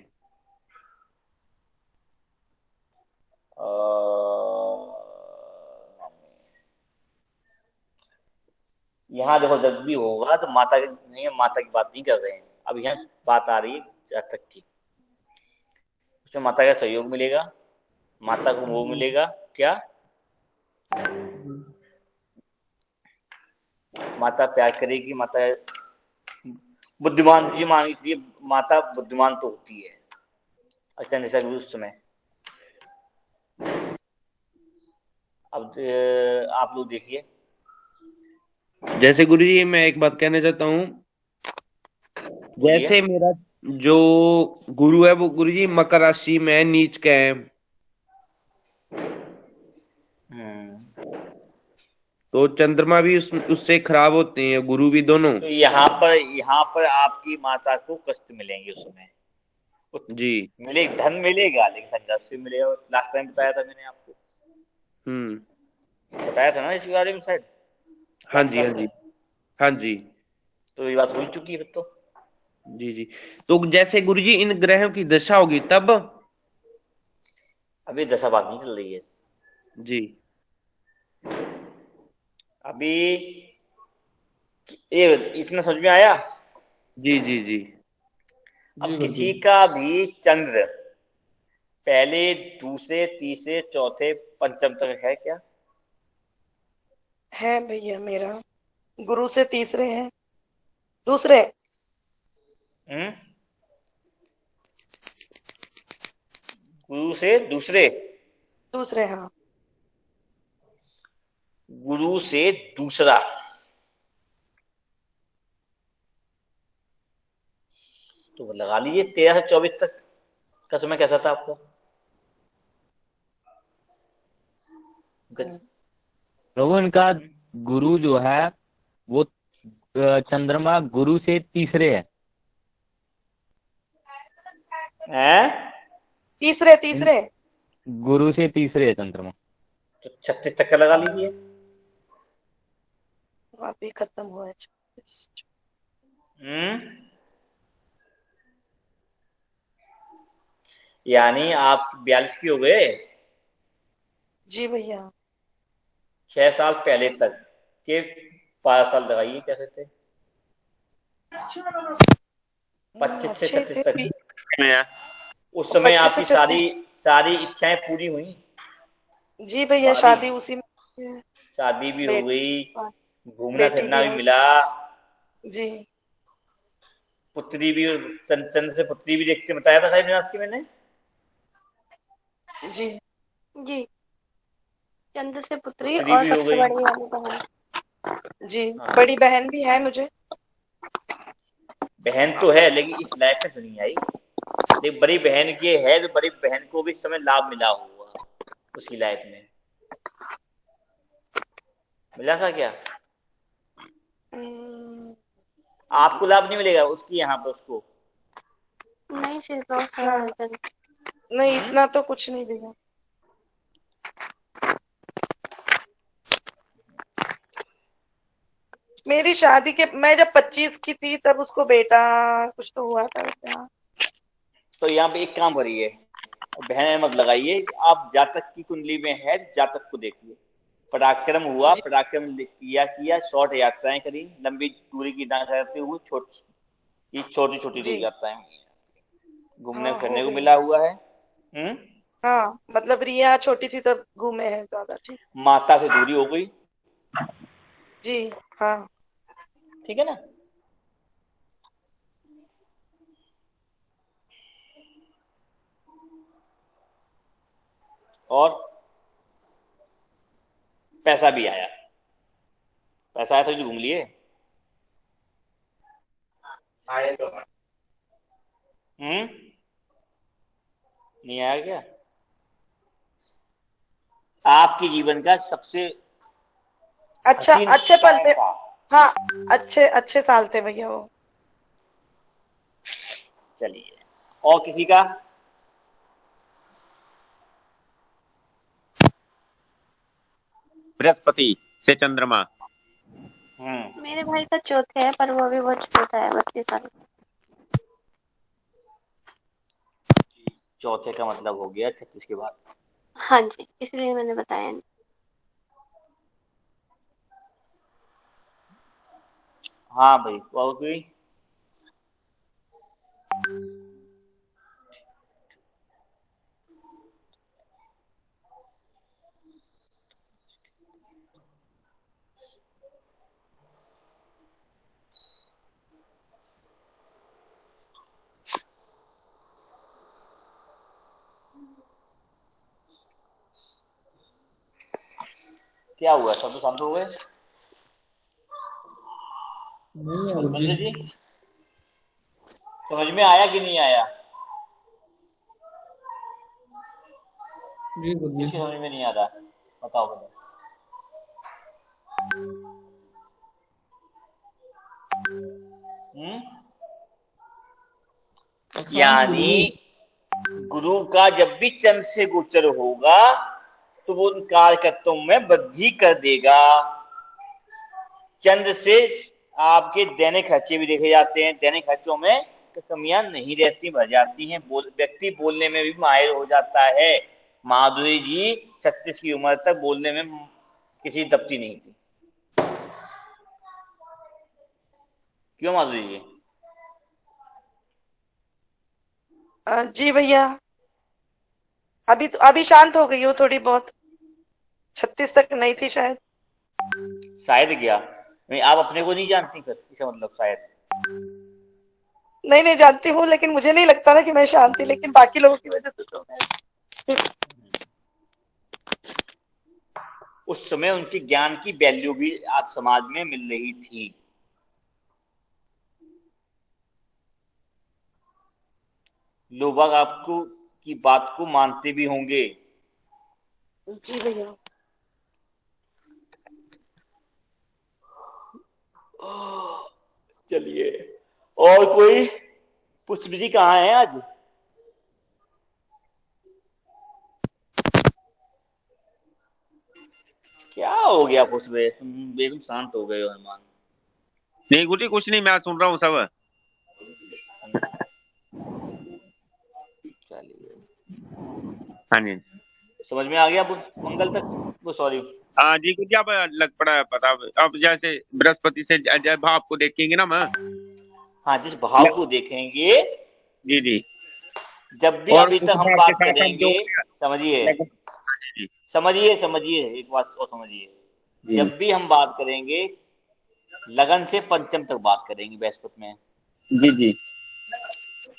यहाँ देखो, जब भी होगा तो माता की नहीं, माता की बात नहीं कर रहे हैं, अब यहाँ बात आ रही है जातक की। उसमें माता का सहयोग मिलेगा, माता को वो मिलेगा क्या, माता प्यार करेगी, माता बुद्धिमान जी मान लीजिए, माता बुद्धिमान तो होती है अच्छा निशा भी उस समय। अब आप लोग देखिए, जैसे गुरुजी मैं एक बात कहना चाहता हूँ, बोलिए। जैसे मेरा जो गुरु है वो गुरुजी मकर राशि में नीच का है, तो चंद्रमा भी उससे खराब होते हैं, गुरु भी दोनों। तो यहाँ पर आपकी माता को कष्ट मिलेंगे उस समय, जी। मिले धन मिलेगा लेकिन संघर्ष भी मिलेगा। लास्ट टाइम बताया था मैंने आपको, बताया था ना इस बारे में शायद, हाँ लास्ट जी, हाँ क्लास जी, में। हाँ जी। तो ये बात हो चुकी है फिर तो। जी जी। तो जैसे गुरुजी इन ग्रहों की दशा होगी तब? अभी दशा बात नहीं चल रही है, जी। अभी ये इतना समझ में आया। जी जी जी। अब जी गुरु जी। किसी का भी चंद्र पहले, दूसरे, तीसरे, चौथे, पंचम तक है क्या? है भैया, मेरा गुरु से तीसरे हैं, दूसरे। हम्म, गुरु से दूसरे, दूसरे, हाँ। गुरु से दूसरा, तो लगा लीजिए 13 से 24 तक का समय कैसा था आपको? प्रभु इनका गुरु जो है वो चंद्रमा गुरु से तीसरे है। हैं? तीसरे तीसरे गुरु से तीसरे है चंद्रमा। तो 36 चक्कर लगा लीजिए। वहाँ पे खत्म हुआ है। यानी आप 42 की हो गए। जी भैया 6 साल पहले तक के 12 साल लगाइए कैसे थे। 25 से अच्छे 36 थे तक उस समय 25 से आपकी 36 सारी इच्छाएं पूरी हुई। जी भैया शादी उसी में शादी भी हो गई, घूमना बेटी फिरना भी हो मिला, जी पुत्री भी, चंद्र से पुत्री भी देखते बताया था साहिब मीनाक्षी मैंने। जी जी, चंद्र से पुत्री पुत्री और भी हो सबसे गई। बड़ी वाली बहन। जी हाँ। बड़ी बहन भी है मुझे। बहन तो है लेकिन इस लाइफ में तो नहीं आई। लेकिन बड़ी बहन की है तो बड़ी बहन को भी इस समय लाभ मिला हुआ उसकी लाइफ में। मिला था क्या? आपको लाभ नहीं मिलेगा उसकी यहाँ पर उसको। नहीं शीतल हाँ। नहीं इतना तो कुछ नहीं भैया। मेरी शादी के मैं जब 25 की थी तब उसको बेटा कुछ तो हुआ था बेटा। तो यहाँ पे एक काम करिए, बहन मत लगाइए, आप जातक की कुंडली में है, जातक को देखिए। पराक्रम हुआ, पराक्रम किया, शॉर्ट यात्राएं करी, लंबी दूरी की ना करते हुए छोटी छोटी दूरी यात्राएं घूमने फिरने को मिला हुआ है। हाँ मतलब रिया छोटी थी तब घूमे हैं ज्यादा। ठीक, माता से दूरी हो गई। जी हाँ ठीक है ना। और पैसा भी आया, पैसा आया तो घूम लिए। आए तो नहीं आया क्या? आपके जीवन का सबसे अच्छे पल थे। हाँ अच्छे साल थे भैया वो। चलिए, और किसी का? बृहस्पति से चंद्रमा। मेरे भाई का चौथे है पर वो अभी बहुत छोटा है, 32 साल। चौथे का मतलब हो गया 36 के बाद। हाँ जी, इसलिए मैंने बताया नहीं। हाँ भाई, और कोई? क्या हुआ, सब तो शांत हो गए? मंदिर जी समझ में आया कि नहीं आया? जी गुरुजी। किसी समझ में नहीं आ रहा, बताओ बताओ। यानी गुरु का जब भी चंद्र से गोचर होगा तो वो उन कार्यकर्ताओं में वृद्धि कर देगा। चंद्र से आपके दैनिक खर्चे भी देखे जाते हैं, दैनिक खर्चों में कमियां नहीं रहती, भर जाती हैं। व्यक्ति बोलने में भी माहिर हो जाता है। माधुरी जी 36 की उम्र तक बोलने में किसी दबती नहीं थी। क्यों माधुरी जी? जी भैया अभी शांत हो गई हो थोड़ी बहुत। 36 तक नहीं थी शायद। शायद क्या? नहीं, आप अपने को नहीं जानती फिर, इसका मतलब शायद। नहीं जानती हूँ लेकिन मुझे नहीं लगता ना कि मैं शांत थी, लेकिन बाकी लोगों की वजह से तो मैं। उस समय उनके ज्ञान की वैल्यू भी आप समाज में मिल रही थी। लोग आपको की बात को मानते भी होंगे। जी भैया चलिए, और कोई? पुष्प जी कहाँ है आज? क्या हो गया पुष्प? तुम एकदम शांत हो गए हो हनुमान। नहीं गुरु जी कुछ नहीं, मैं सुन रहा हूँ सब। चलिए, हाँ जी। समझ में आ गया मंगल तक? वो सॉरी। हाँ जी गुरु जी, अब लग पड़ा है पता। अब जैसे बृहस्पति से जय भाव को देखेंगे ना मैं। हाँ, जिस भाव को देखेंगे, जी जी। जब भी और अभी उस तक हम भाव के बात साथ हम जो करेंगे, समझिए लगन। जी समझिए समझिए, एक बात और समझिए। जी जब भी हम बात करेंगे, लगन से पंचम तक बात करेंगे बृहस्पति में। जी जी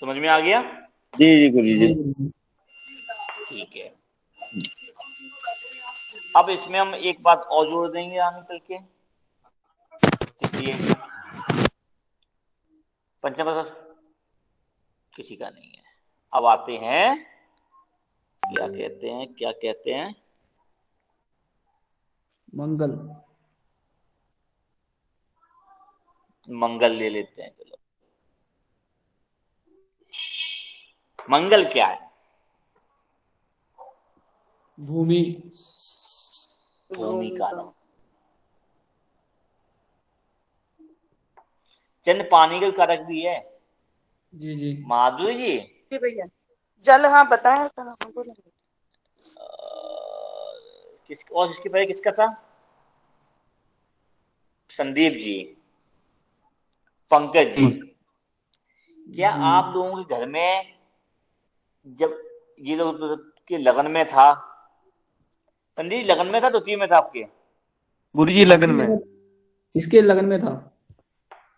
समझ में आ गया? जी जी गुरु जी। जी ठीक है। अब इसमें हम एक बात और जोड़ देंगे आगे चल के। देखिए, पंचम पद किसी का नहीं है। अब आते हैं, क्या कहते हैं? मंगल। मंगल ले लेते हैं, चलो। मंगल क्या है? भूमि। भूमि का नाम। चंद्र पानी का कारक भी है। जी जी। माधुरी जी, जी भैया। जल, हाँ बताया था ना, बोलो। किसके पहले किसका था? संदीप जी, पंकज जी, क्या जी आप लोगों के घर में जब ये लोग के लगन में था? संदीप जी लगन में था, द्वितीय में था आपके? गुरु जी लगन में। इसके लगन में था।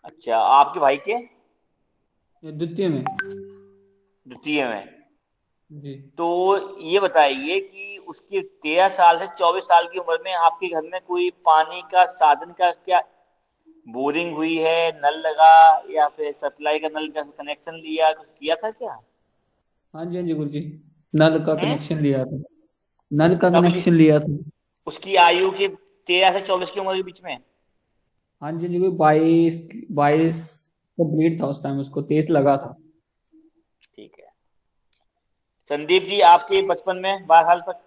अच्छा, आपके भाई के? द्वितीय में। द्वितीय में। जी। तो ये बताइए कि उसकी 13 साल से 24 साल की उम्र में आपके घर में कोई पानी का साधन का क्या बोरिंग हुई है, नल लगा, या फिर सप्लाई का नल का कनेक्शन लिया, कुछ किया था क्या? हाँ जी हाँ जी गुरु जी, नल का हैं? कनेक्शन लिया था। नल का कब कनेक्शन लिया था। उसकी आयु के 13 से 24 की उम्र के बीच में? हाँ जी जी, 22 22 कंप्लीट था उस टाइम, उसको 23 लगा था। ठीक है। संदीप जी, आपके बचपन में 12 साल तक?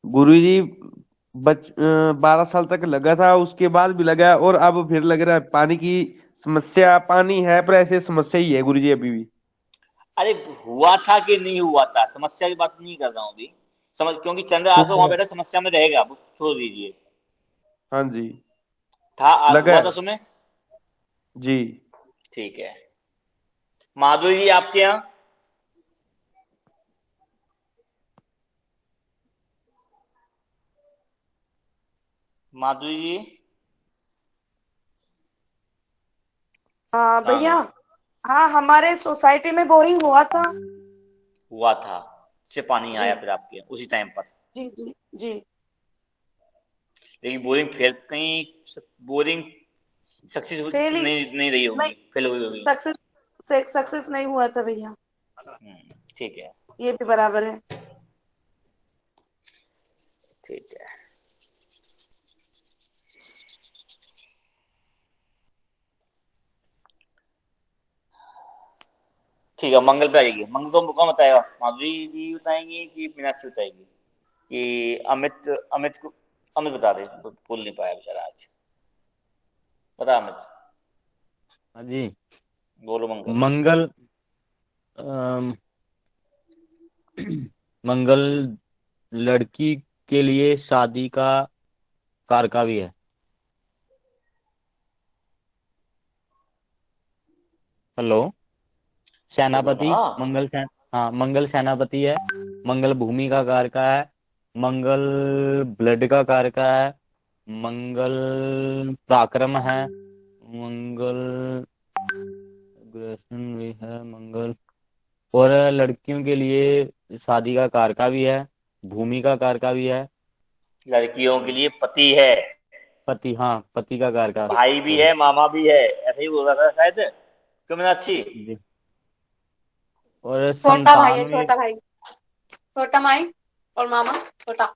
गुरु जी 12 साल तक लगा था, उसके बाद भी लगा और अब फिर लग रहा है। पानी की समस्या, पानी है पर ऐसे समस्या ही है गुरु जी अभी भी। अरे, हुआ था कि नहीं हुआ था, समस्या की बात नहीं कर रहा हूँ अभी। समझ, क्योंकि चंद्र आपका वहां बैठा समस्या में रहेगा, वो छोड़ दीजिए। हाँ जी था, लगा हुआ है। था सुने? जी ठीक है। माधुरी जी, आपके यहाँ? माधुरी जी? हाँ भैया। हाँ, हाँ, हमारे सोसाइटी में बोरिंग हुआ था। हुआ था, से पानी जी आया फिर आपके उसी टाइम पर। जी जी जी। लेकिन बोरिंग फेल, कहीं बोरिंग सक्सेस फेल ही नहीं रही नहीं, होगी, फेल हुई होगी। सक्सेस नहीं हुआ था भैया। ठीक है। ये भी बराबर है। ठीक है। ठीक है, मंगल पे आएगी। मंगल को कौन बताएगा? माधुरी जी बताएंगी कि मीनाक्षी बताएगी कि अमित को? अमित बता दे, बोल नहीं पाया बेचारा आज। बता अमित। हाँ जी। बोलो मंगल। मंगल अम, मंगल लड़की के लिए शादी का कारका भी है। हेलो। बोलो सेनापति ना। हाँ, मंगल सेनापति है। मंगल भूमि का कारका है। मंगल ब्लड का कारका है। मंगल पराक्रम है। मंगल ग्रसन भी है। मंगल और लड़कियों के लिए शादी का कारका भी है, भूमि का कारका भी है। लड़कियों के लिए पति है, पति, हाँ, पति का कारका। भाई भी सॉरी है, मामा भी है, ऐसा ही बोल रहा था शायद, क्यों मीनाक्षी? जी। और छोटा भाई है, संतान में छोटा भाई, छोटा माई और मामा छोटा।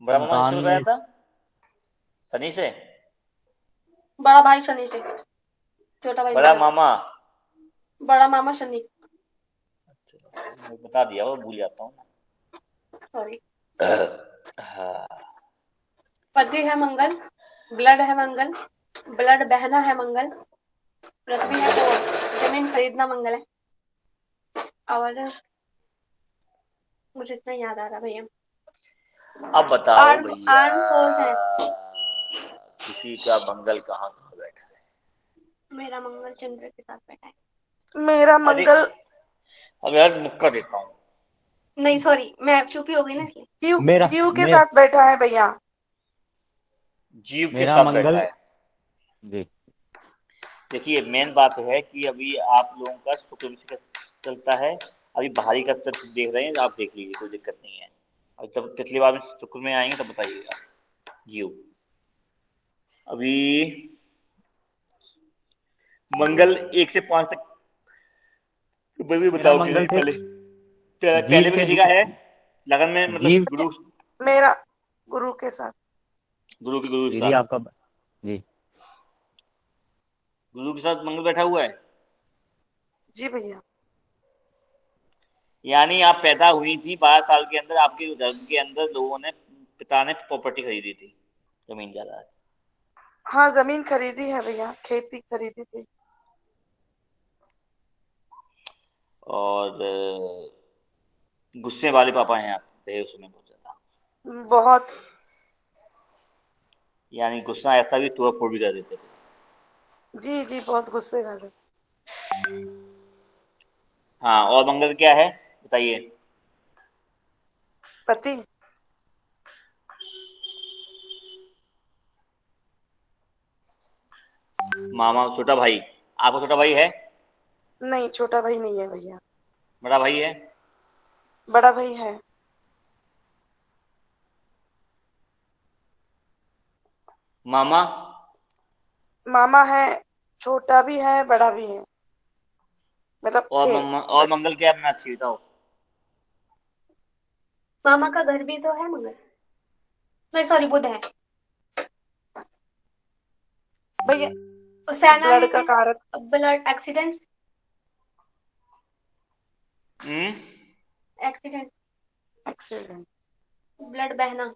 बड़ा मामा संतान किससे बताया में था? शनि से? बड़ा भाई शनि से, छोटा भाई बड़ा मंगल से। मामा? बड़ा मामा शनि, मैं बता दिया, वो भूल जाता हूँ। सॉरी। हाँ, पति है मंगल, ब्लड है मंगल, ब्लड बहना है मंगल, पृथ्वी है फोर्स, जमीन खरीदना मंगल है। और मुझे इतना याद आ रहा भैया। अब बताओ आर्म भैया, आर्म फोर्स है। किसी का मंगल कहाँ कहाँ बैठा है? मेरा मंगल चंद्र के साथ बैठा है। मेरा अरे मंगल अब यार मुक्का देता हूँ। नहीं सॉरी, मैं चुप ही हो गई ना इसलिए। जीव मेरा जीव के मे, साथ बैठा है भैया। जीव के मेरा साथ बैठा मंगल है। जी। देखिए मेन बात है कि अभी आप लोगों का शुक्र भी चलता है। अभी बाहरी का तत्व देख रहे हैं, आप देख लीजिए, कोई दिक्कत नहीं है। अब जब पिछली बार में शुक्र में आएंगे तब बताइएगा। जीव अभी मंगल 1 से 5 तक। भी मेरा बताओ किसी मंगल थे पहले पहले जीव में से किसी का है लगन में, मतलब जीव गुरु? मेरा गुरु के साथ। गुरु के दीदी साथ? आपका जी। गुरु के साथ मंगल बैठा हुआ है। जी भैया। यानी आप पैदा हुई थी 12 साल के अंदर, आपके धर्म के अंदर लोगों ने, पिता ने प्रॉपर्टी खरीदी थी, जमीन जायदाद। हाँ जमीन खरीदी है भैया, खेती खरीदी थी। और गुस्से वाले पापा हैं आप, रहे उसमें बहुत ज्यादा। बहुत। यानी गुस्सा ऐसा भी तोड़ फोड़ भी कर देते थे। जी जी बहुत गुस्से वाले। हाँ, और मंगल क्या है बताइए? पति। मामा, छोटा भाई? आपका छोटा भाई है? नहीं छोटा भाई नहीं है भैया। बड़ा भाई है? बड़ा भाई है। मामा? मामा है, छोटा भी है बड़ा भी है, मतलब और थे मम्मा और बट। मंगल क्या अपना अच्छी बताओ? मामा का घर भी तो है मंगल, नहीं सॉरी बुध है। भैया और सेना ब्लड का है, कारक। ब्लड एक्सीडेंट्स, हम्म। Accident, accident. ब्लड बहना।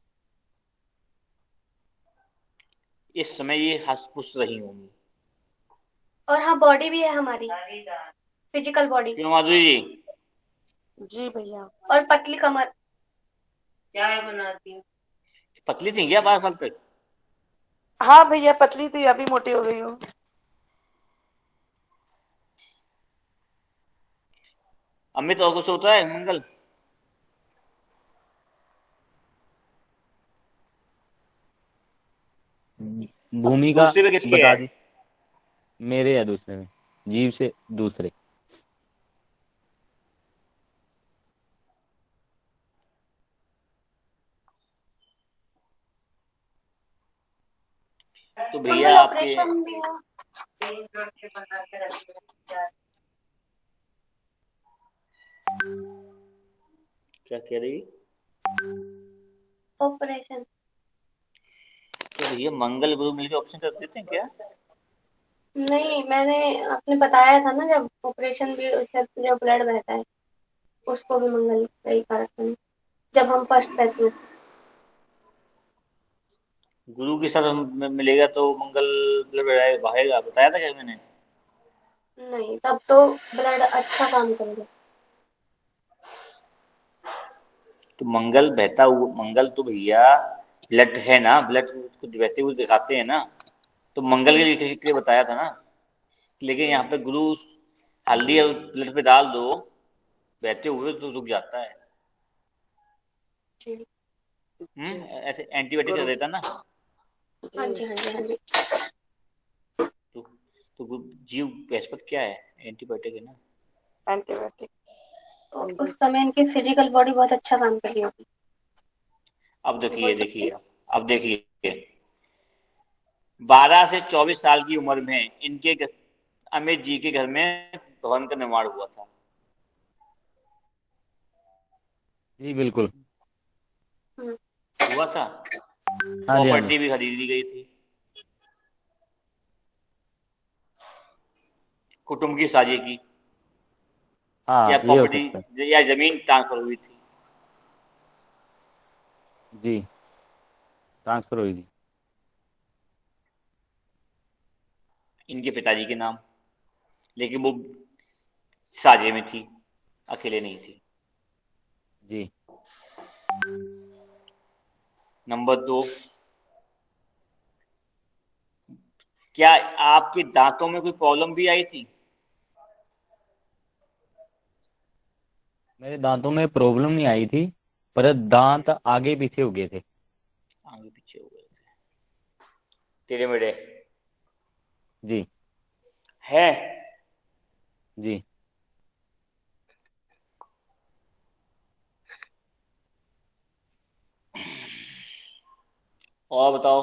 इस समय ये हंस पुस रही होंगी। और हाँ बॉडी भी है हमारी, फिजिकल बॉडी। क्यों माधुरी जी? जी भैया। और पतली कमर। पतली थी क्या 12 साल तक? हाँ भैया पतली थी, अभी मोटी हो गई हूँ। अमित और कुछ होता है मंगल? अब भूमि का दूसरे पे किसके है? बता दी। मेरे या दूसरे में? जीव से दूसरे। तो भैया मंगल आपके ऑपरेशन भी है। क्या कह रही? ऑपरेशन। तो भैया मंगल गुरु मिलकर ऑप्शन कर देते हैं क्या? नहीं मैंने आपने बताया था ना, जब ऑपरेशन भी उससे जो ब्लड बहता है उसको भी मंगल का ही कारक बने, जब हम फर्स्ट बैच में। गुरु के साथ मिलेगा तो मंगल ब्लड बहेगा, बताया था क्या मैंने? नहीं तब तो ब्लड अच्छा काम करेगा। तो मंगल बहता हुआ, मंगल तो भैया ब्लड है ना, ब्लड उसको बहते हुए दिखाते हैं ना, तो मंगल के लिए बताया था ना। लेकिन यहाँ पे गुरु हल्दी और ब्लड पे डाल दो बहते हुए तो रुक जाता है। जी जी ऐसे एंटीबायोटिक कर गुरु। देता ना। हाँ जी जी हाँ जी हाँ जी। तो जीव बृहस्पति क्या है? एंटीबायोटिक है ना। एंटीबायोटिक। तो हाँ जी। उस समय इनकी फिजिकल बॉडी बहुत अच्छा काम कर रही होगी। अब बोल देखिए सकते देखिए हैं। अब देखिए 12 से 24 साल की उम्र में इनके अमित जी के घर में भवन का निर्माण हुआ था। जी बिल्कुल। हम्म। हुआ था। हाँ जी, हाँ प्रॉपर्टी जी। भी खरीदी गई थी। कुटुंब की साझे की, या हाँ, ये हो सकता है। प्रॉपर्टी या जमीन ट्रांसफर हुई थी। जी, ट्रांसफर हुई थी। इनके पिताजी के नाम, लेकिन वो साझे में थी, अकेले नहीं थी। जी। नंबर 2, क्या आपके दांतों में कोई प्रॉब्लम भी आई थी? मेरे दांतों में प्रॉब्लम नहीं आई थी, पर दांत आगे पीछे हो गए थे। आगे पीछे हो गए थे, टेढ़े मेढ़े जी। है। जी। और बताओ,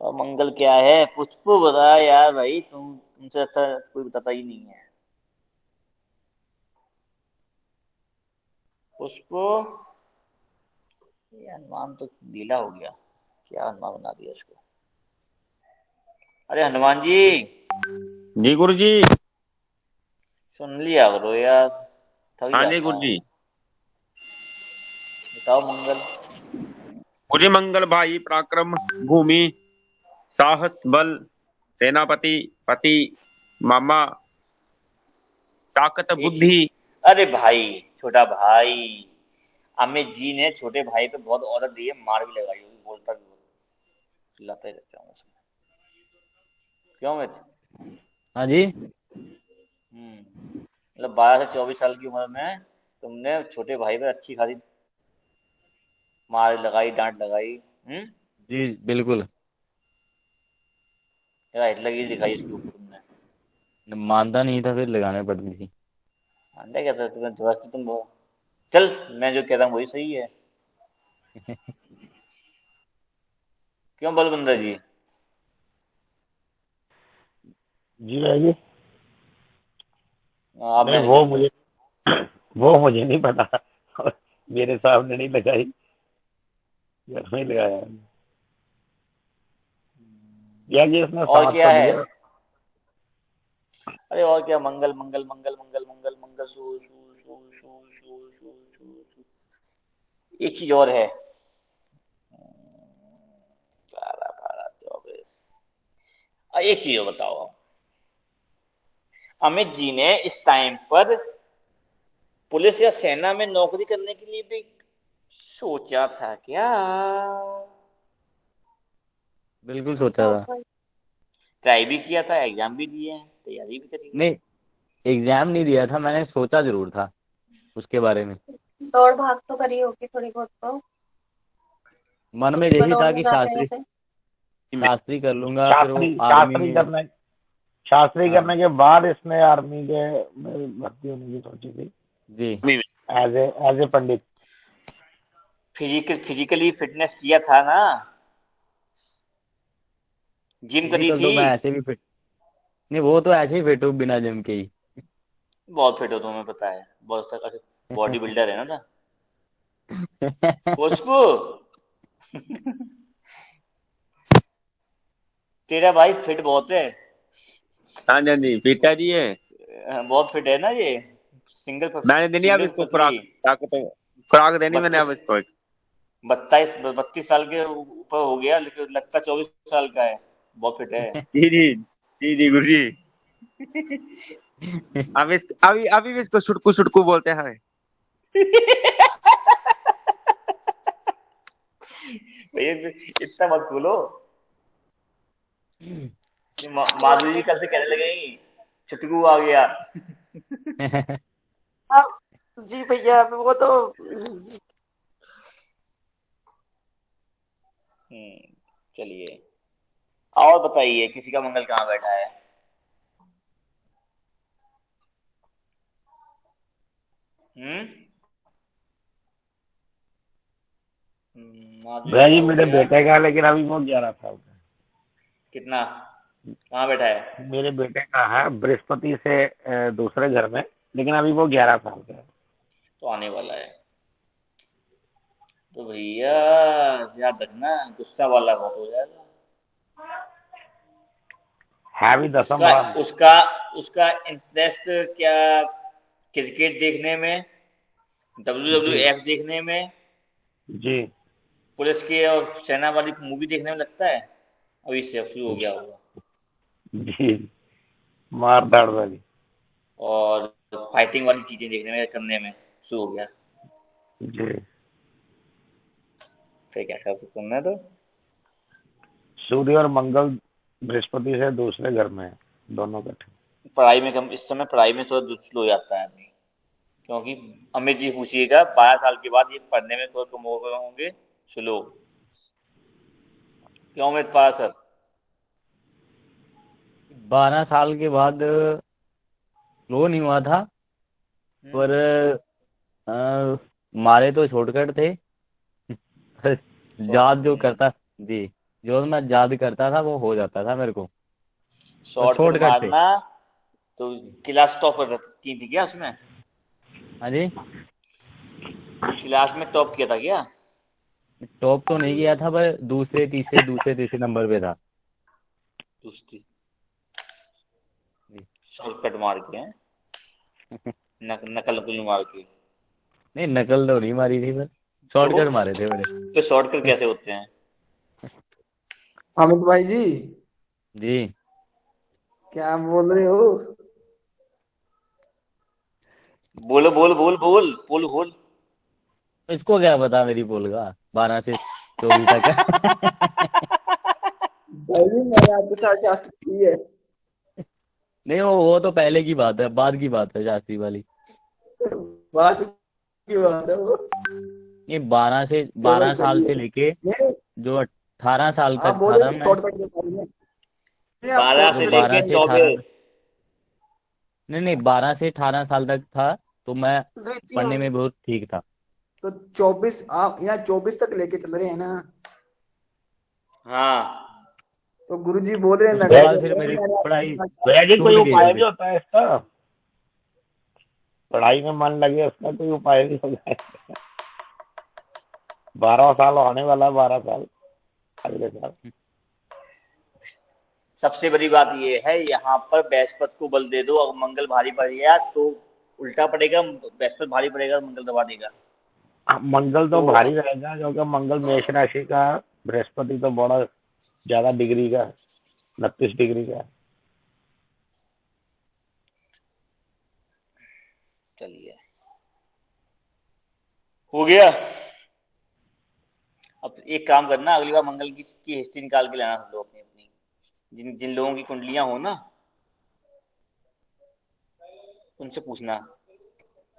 और मंगल क्या है? पुष्प बता यार भाई, तुमसे अच्छा कोई बताता ही नहीं है। पुष्प, ये हनुमान तो ढीला हो गया, क्या हनुमान बना दिया इसको। अरे हनुमान जी, जी गुरु जी। सुन लिया करो यार, थक हाँ जी जाता गुरु हूँ। जी। बताओ मंगल। गुरु जी, मंगल भाई पराक्रम भूमि साहस बल सेनापति पति मामा ताकत एक ही, बुद्धि। अरे भाई, छोटा भाई, अमित जी ने छोटे भाई पे बहुत औरत दी है, मार भी लगाई होगी, बोलता भी होगा, चिल्लाता ही रहता हूँ उसमें। क्यों अमित? हाँ जी। मतलब 12 से 24 साल की उम्र में तुमने छोटे भाई पे अच्छी खासी मार लगाई, डांट लगाई। जी, बिल्कुल। हिटलर दिखाई इसके ऊपर तुमने। मानता नहीं था, फिर लगाने पड़ती थी। अंडे कहते तुम्हें दोस्त, तुम वो, चल, मैं जो कह रहा हूँ वही सही है। क्यों बलबंदर जी? जी भाई जी। आप नहीं, मैं वो मुझे नहीं पता। मेरे सामने नहीं लगाई, घर में ही लगाया है। या कि इसने और साथ क्या तो है? दिया। अरे और क्या, मंगल मंगल मंगल मंगल मंगल मंगल सू सू सू सू सू सू सू सू। एक चीज और है। 12 12 24। एक चीज और बताओ, अमित जी ने इस टाइम पर पुलिस या सेना में नौकरी करने के लिए भी सोचा था क्या? बिल्कुल सोचा था। प्रॉपर ट्राई भी किया था, एग्जाम भी दिए हैं, तैयारी भी करी है। नहीं, एग्जाम नहीं दिया था, मैंने सोचा जरूर था उसके बारे में। दौड़ भाग तो करी होगी थोड़ी बहुत तो। मन में सुबह यही था दौड़ने कि जाते हैं शास्त्री जैसे। शास्त्री कर लूंगा, फिर वो शास्त्री आर्मी शास्त्री में। करने शास्त्री हाँ करने के बाद इसने आर्मी के में भर्ती होने की सोची थी, जी। As a pandit. Physically fitness किया था ना, जिम करी फिजिकल थी। तो मैं ऐसे भी फिट, नहीं वो तो ऐसे ही फिट हूँ बिना जिम के ही। बहुत फिट हो, तुम्हें पता है, बहुत अच्छा बॉडी बिल्डर है ना था पुष्प। तेरा भाई फिट बहुत है। हाँ जी, हाँ जी, पिता जी है। बहुत फिट है ना ये, सिंगल मैंने देनी अब सिंगल इसको पथरी। खुराक देनी मैंने अब बत्तीस इसको। 32 साल के ऊपर हो गया, लेकिन लगता 24 साल का है। बहुत फिट है। जी जी जी जी गुरु जी। अब इस अभी अभी भी इसको सुटकू सुटकू बोलते हैं। भैया इतना मत बोलो, माधुरी जी कल से कहने लगेंगी छटकू आ गया। अब जी भैया वो तो चलिए, और बताइए, किसी का मंगल कहाँ बैठा है? हम्म माधुरी भैया का जी, हो मेरे गया। बेटे का, लेकिन अभी वो 11 साल का कितना कहाँ बैठा है? है। मेरे बेटे का है बृहस्पति से दूसरे घर में, लेकिन अभी वो 11 साल का है। तो आने वाला है। तो भैया याद रखना, गुस्सा वाला बहुत हो जाएगा। है भी दसम उसका भाव। उसका उसका इंटरेस्ट क्या, क्रिकेट देखने में, WWF देखने में, जी पुलिस के और सेना वाली मूवी देखने में लगता है। अभी से शुरू हो गया होगा। जी, मार धाड़ वाली। और फाइटिंग वाली चीजें देखने में, करने में शुरू हो गया। जी, तो क्या कर सकते हैं। तो सूर्य और मंगल बृहस्पति से दूसरे घर में है, दोनों इकट्ठे। पढ़ाई में कम, इस समय पढ़ाई में थोड़ा स्लो जाता है आदमी, क्योंकि अमित जी पूछिएगा 12 साल के बाद ये पढ़ने में थोड़ा कम हो गए होंगे स्लो। क्यों अमित पाल सर? 12 साल के बाद स्लो नहीं हुआ था, पर मारे तो शॉर्टकट थे। याद जो करता, जी, जो मैं याद करता था वो हो जाता था मेरे को। शॉर्टकट शॉर्टकट थे। मारना तो क्लास टॉप की थी क्या उसमें? हाँ जी, क्लास में टॉप किया था क्या? टॉप तो नहीं किया था, पर दूसरे तीसरे नंबर पे था। दूसरी शॉर्टकट मार के हैं? नकल मार के? नहीं, नकल तो नहीं मारी थी, पर शॉर्टकट मारे थे मैंने। तो शॉर्टकट कैसे होते हैं? अमित भाई जी, जी, क्या बोल रहे हो? बोलो, बोल बोल बोल बोल बोल। इसको क्या पता मेरी पोल का 12 से 24 तक। भाई जी, मैंने आपके साथ शास्त्री की है। नहीं, वो तो पहले की बात है, बाद की बात है शास्त्री वाली। बात की बात है वो। ये 12 साल से लेके नहीं, जो 18 साल आप तक बोल था रहे ना थे मैं, शॉर्टकट के बारे में। नहीं, आप 12 शॉर्टकट से के 12 लेके से 24। 18, नहीं 12 से 18 साल तक था, तो मैं द्वितीय पढ़ने में। में बहुत ठीक था। तो 24, आप यहाँ 24 तक लेके चल रहे हैं ना? हाँ, तो गुरुजी बोल रहे हैं उसके नगर बाद फिर मेरी पढ़ाई भैया जी, कोई छूट गई उपाय भी थोड़ी। होता है इसका? पढ़ाई में मन लगे उसका कोई उपाय भी हो जाए? 12 साल होने वाला, 12 साल अगले साल। सबसे बड़ी बात ये है, यहाँ पर बृहस्पति को बल दे दो, अगर मंगल भारी पड़ गया तो उल्टा पड़ेगा, बृहस्पति भारी पड़ेगा तो मंगल दबा देगा। मंगल तो तो भारी रहेगा, क्योंकि मंगल मेष राशि का, बृहस्पति तो बड़ा ज्यादा डिग्री का, 29 डिग्री का। चलिए, हो गया। अब एक काम करना, अगली बार मंगल की हिस्ट्री निकाल के लाना सब लोग अपनी अपनी, जिन जिन लोगों की कुंडलियां हो ना, उनसे पूछना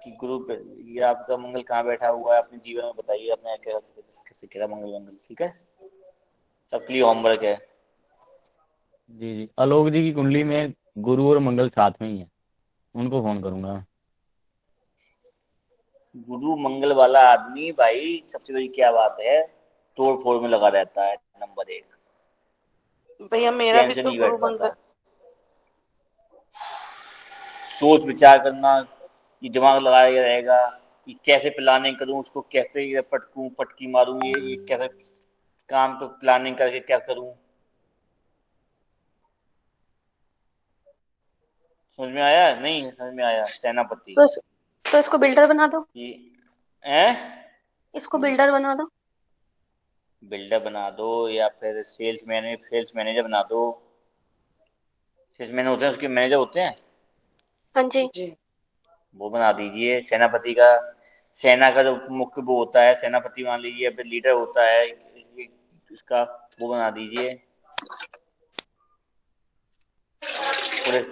कि गुरु ये आपका मंगल कहाँ बैठा हुआ है, अपने जीवन में बताइए, अपने कैसे कैसा मंगल मंगल। ठीक है, सबके लिए होमवर्क है। जी जी, आलोक जी की कुंडली में गुरु और मंगल साथ में ही है, उनको फोन करूंगा। गुरु मंगल वाला आदमी भाई, सबसे बड़ी क्या बात है, तोड़ फोड़ में लगा रहता है, नंबर 1। भैया मेरा चैन भी से तो नहीं गुरु बैठ पाता। मंगल। सोच विचार करना, ये दिमाग लगाया रहेगा कि कैसे प्लानिंग करूं, उसको कैसे पटकूं पटकी मारूं, ये कैसे काम को प्लानिंग करके क्या करूं। समझ में आया? नहीं समझ में आया? सेनापति तो इसको बिल्डर बना दो, ये है। इसको बिल्डर बना दो। बिल्डर बना दो या फिर सेल्स मैनेजर बना दो। सेल्स मैनेजर होते हैं, उसके मैनेजर होते हैं, हाँ जी। जी। वो बना दीजिए। सेनापति का, सेना का जो मुख्य वो होता है सेनापति मान लीजिए, फिर लीडर होता है उसका, वो बना दीजिए।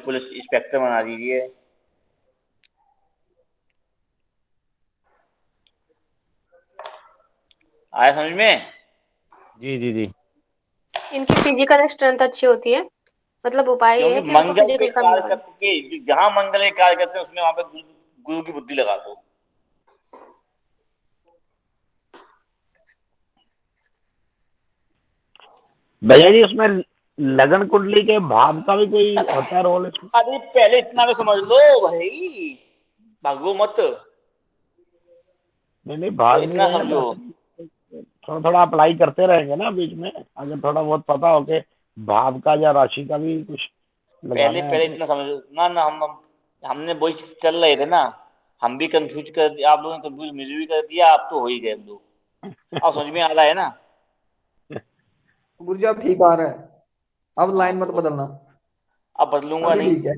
पुलिस इंस्पेक्टर बना दीजिए। आया समझ में? जी जी जी, इनकी फिजिकल स्ट्रेंथ अच्छी होती है, मतलब उपाय ये क्योंकि है कि इनको मंगल के फिजिकल कम कार्य लगे। के, जहां मंगल के कार्य करते हैं उसमें वहां पे गुरु की बुद्धि लगा दो। भैया जी, उसमें लगन कुंडली के भाव का भी कोई होता है रोल इसमें? अरे पहले इतना तो समझ लो भाई, भागो मत। नहीं भाग नहीं इतना रहे हैं समझो, बस। थोड़ा थोड़ा अप्लाई करते रहेंगे ना बीच में, अगर थोड़ा बहुत पता हो कि भाव का या राशि का भी कुछ पहले लगाना है पहले तो। इतना समझ ना ना हमने वही चल रहे थे ना। हम भी कंफ्यूज कर दिया, आप लोगों ने कंफ्यूज मुझे भी कर दिया, आप तो हो ही गए हम लोग। अब समझ में आ रहा है ना। गुरु जी अब ठीक आ रहा है, अब लाइन मत बदलना, अब बदलूंगा अभी नहीं। ठीक है।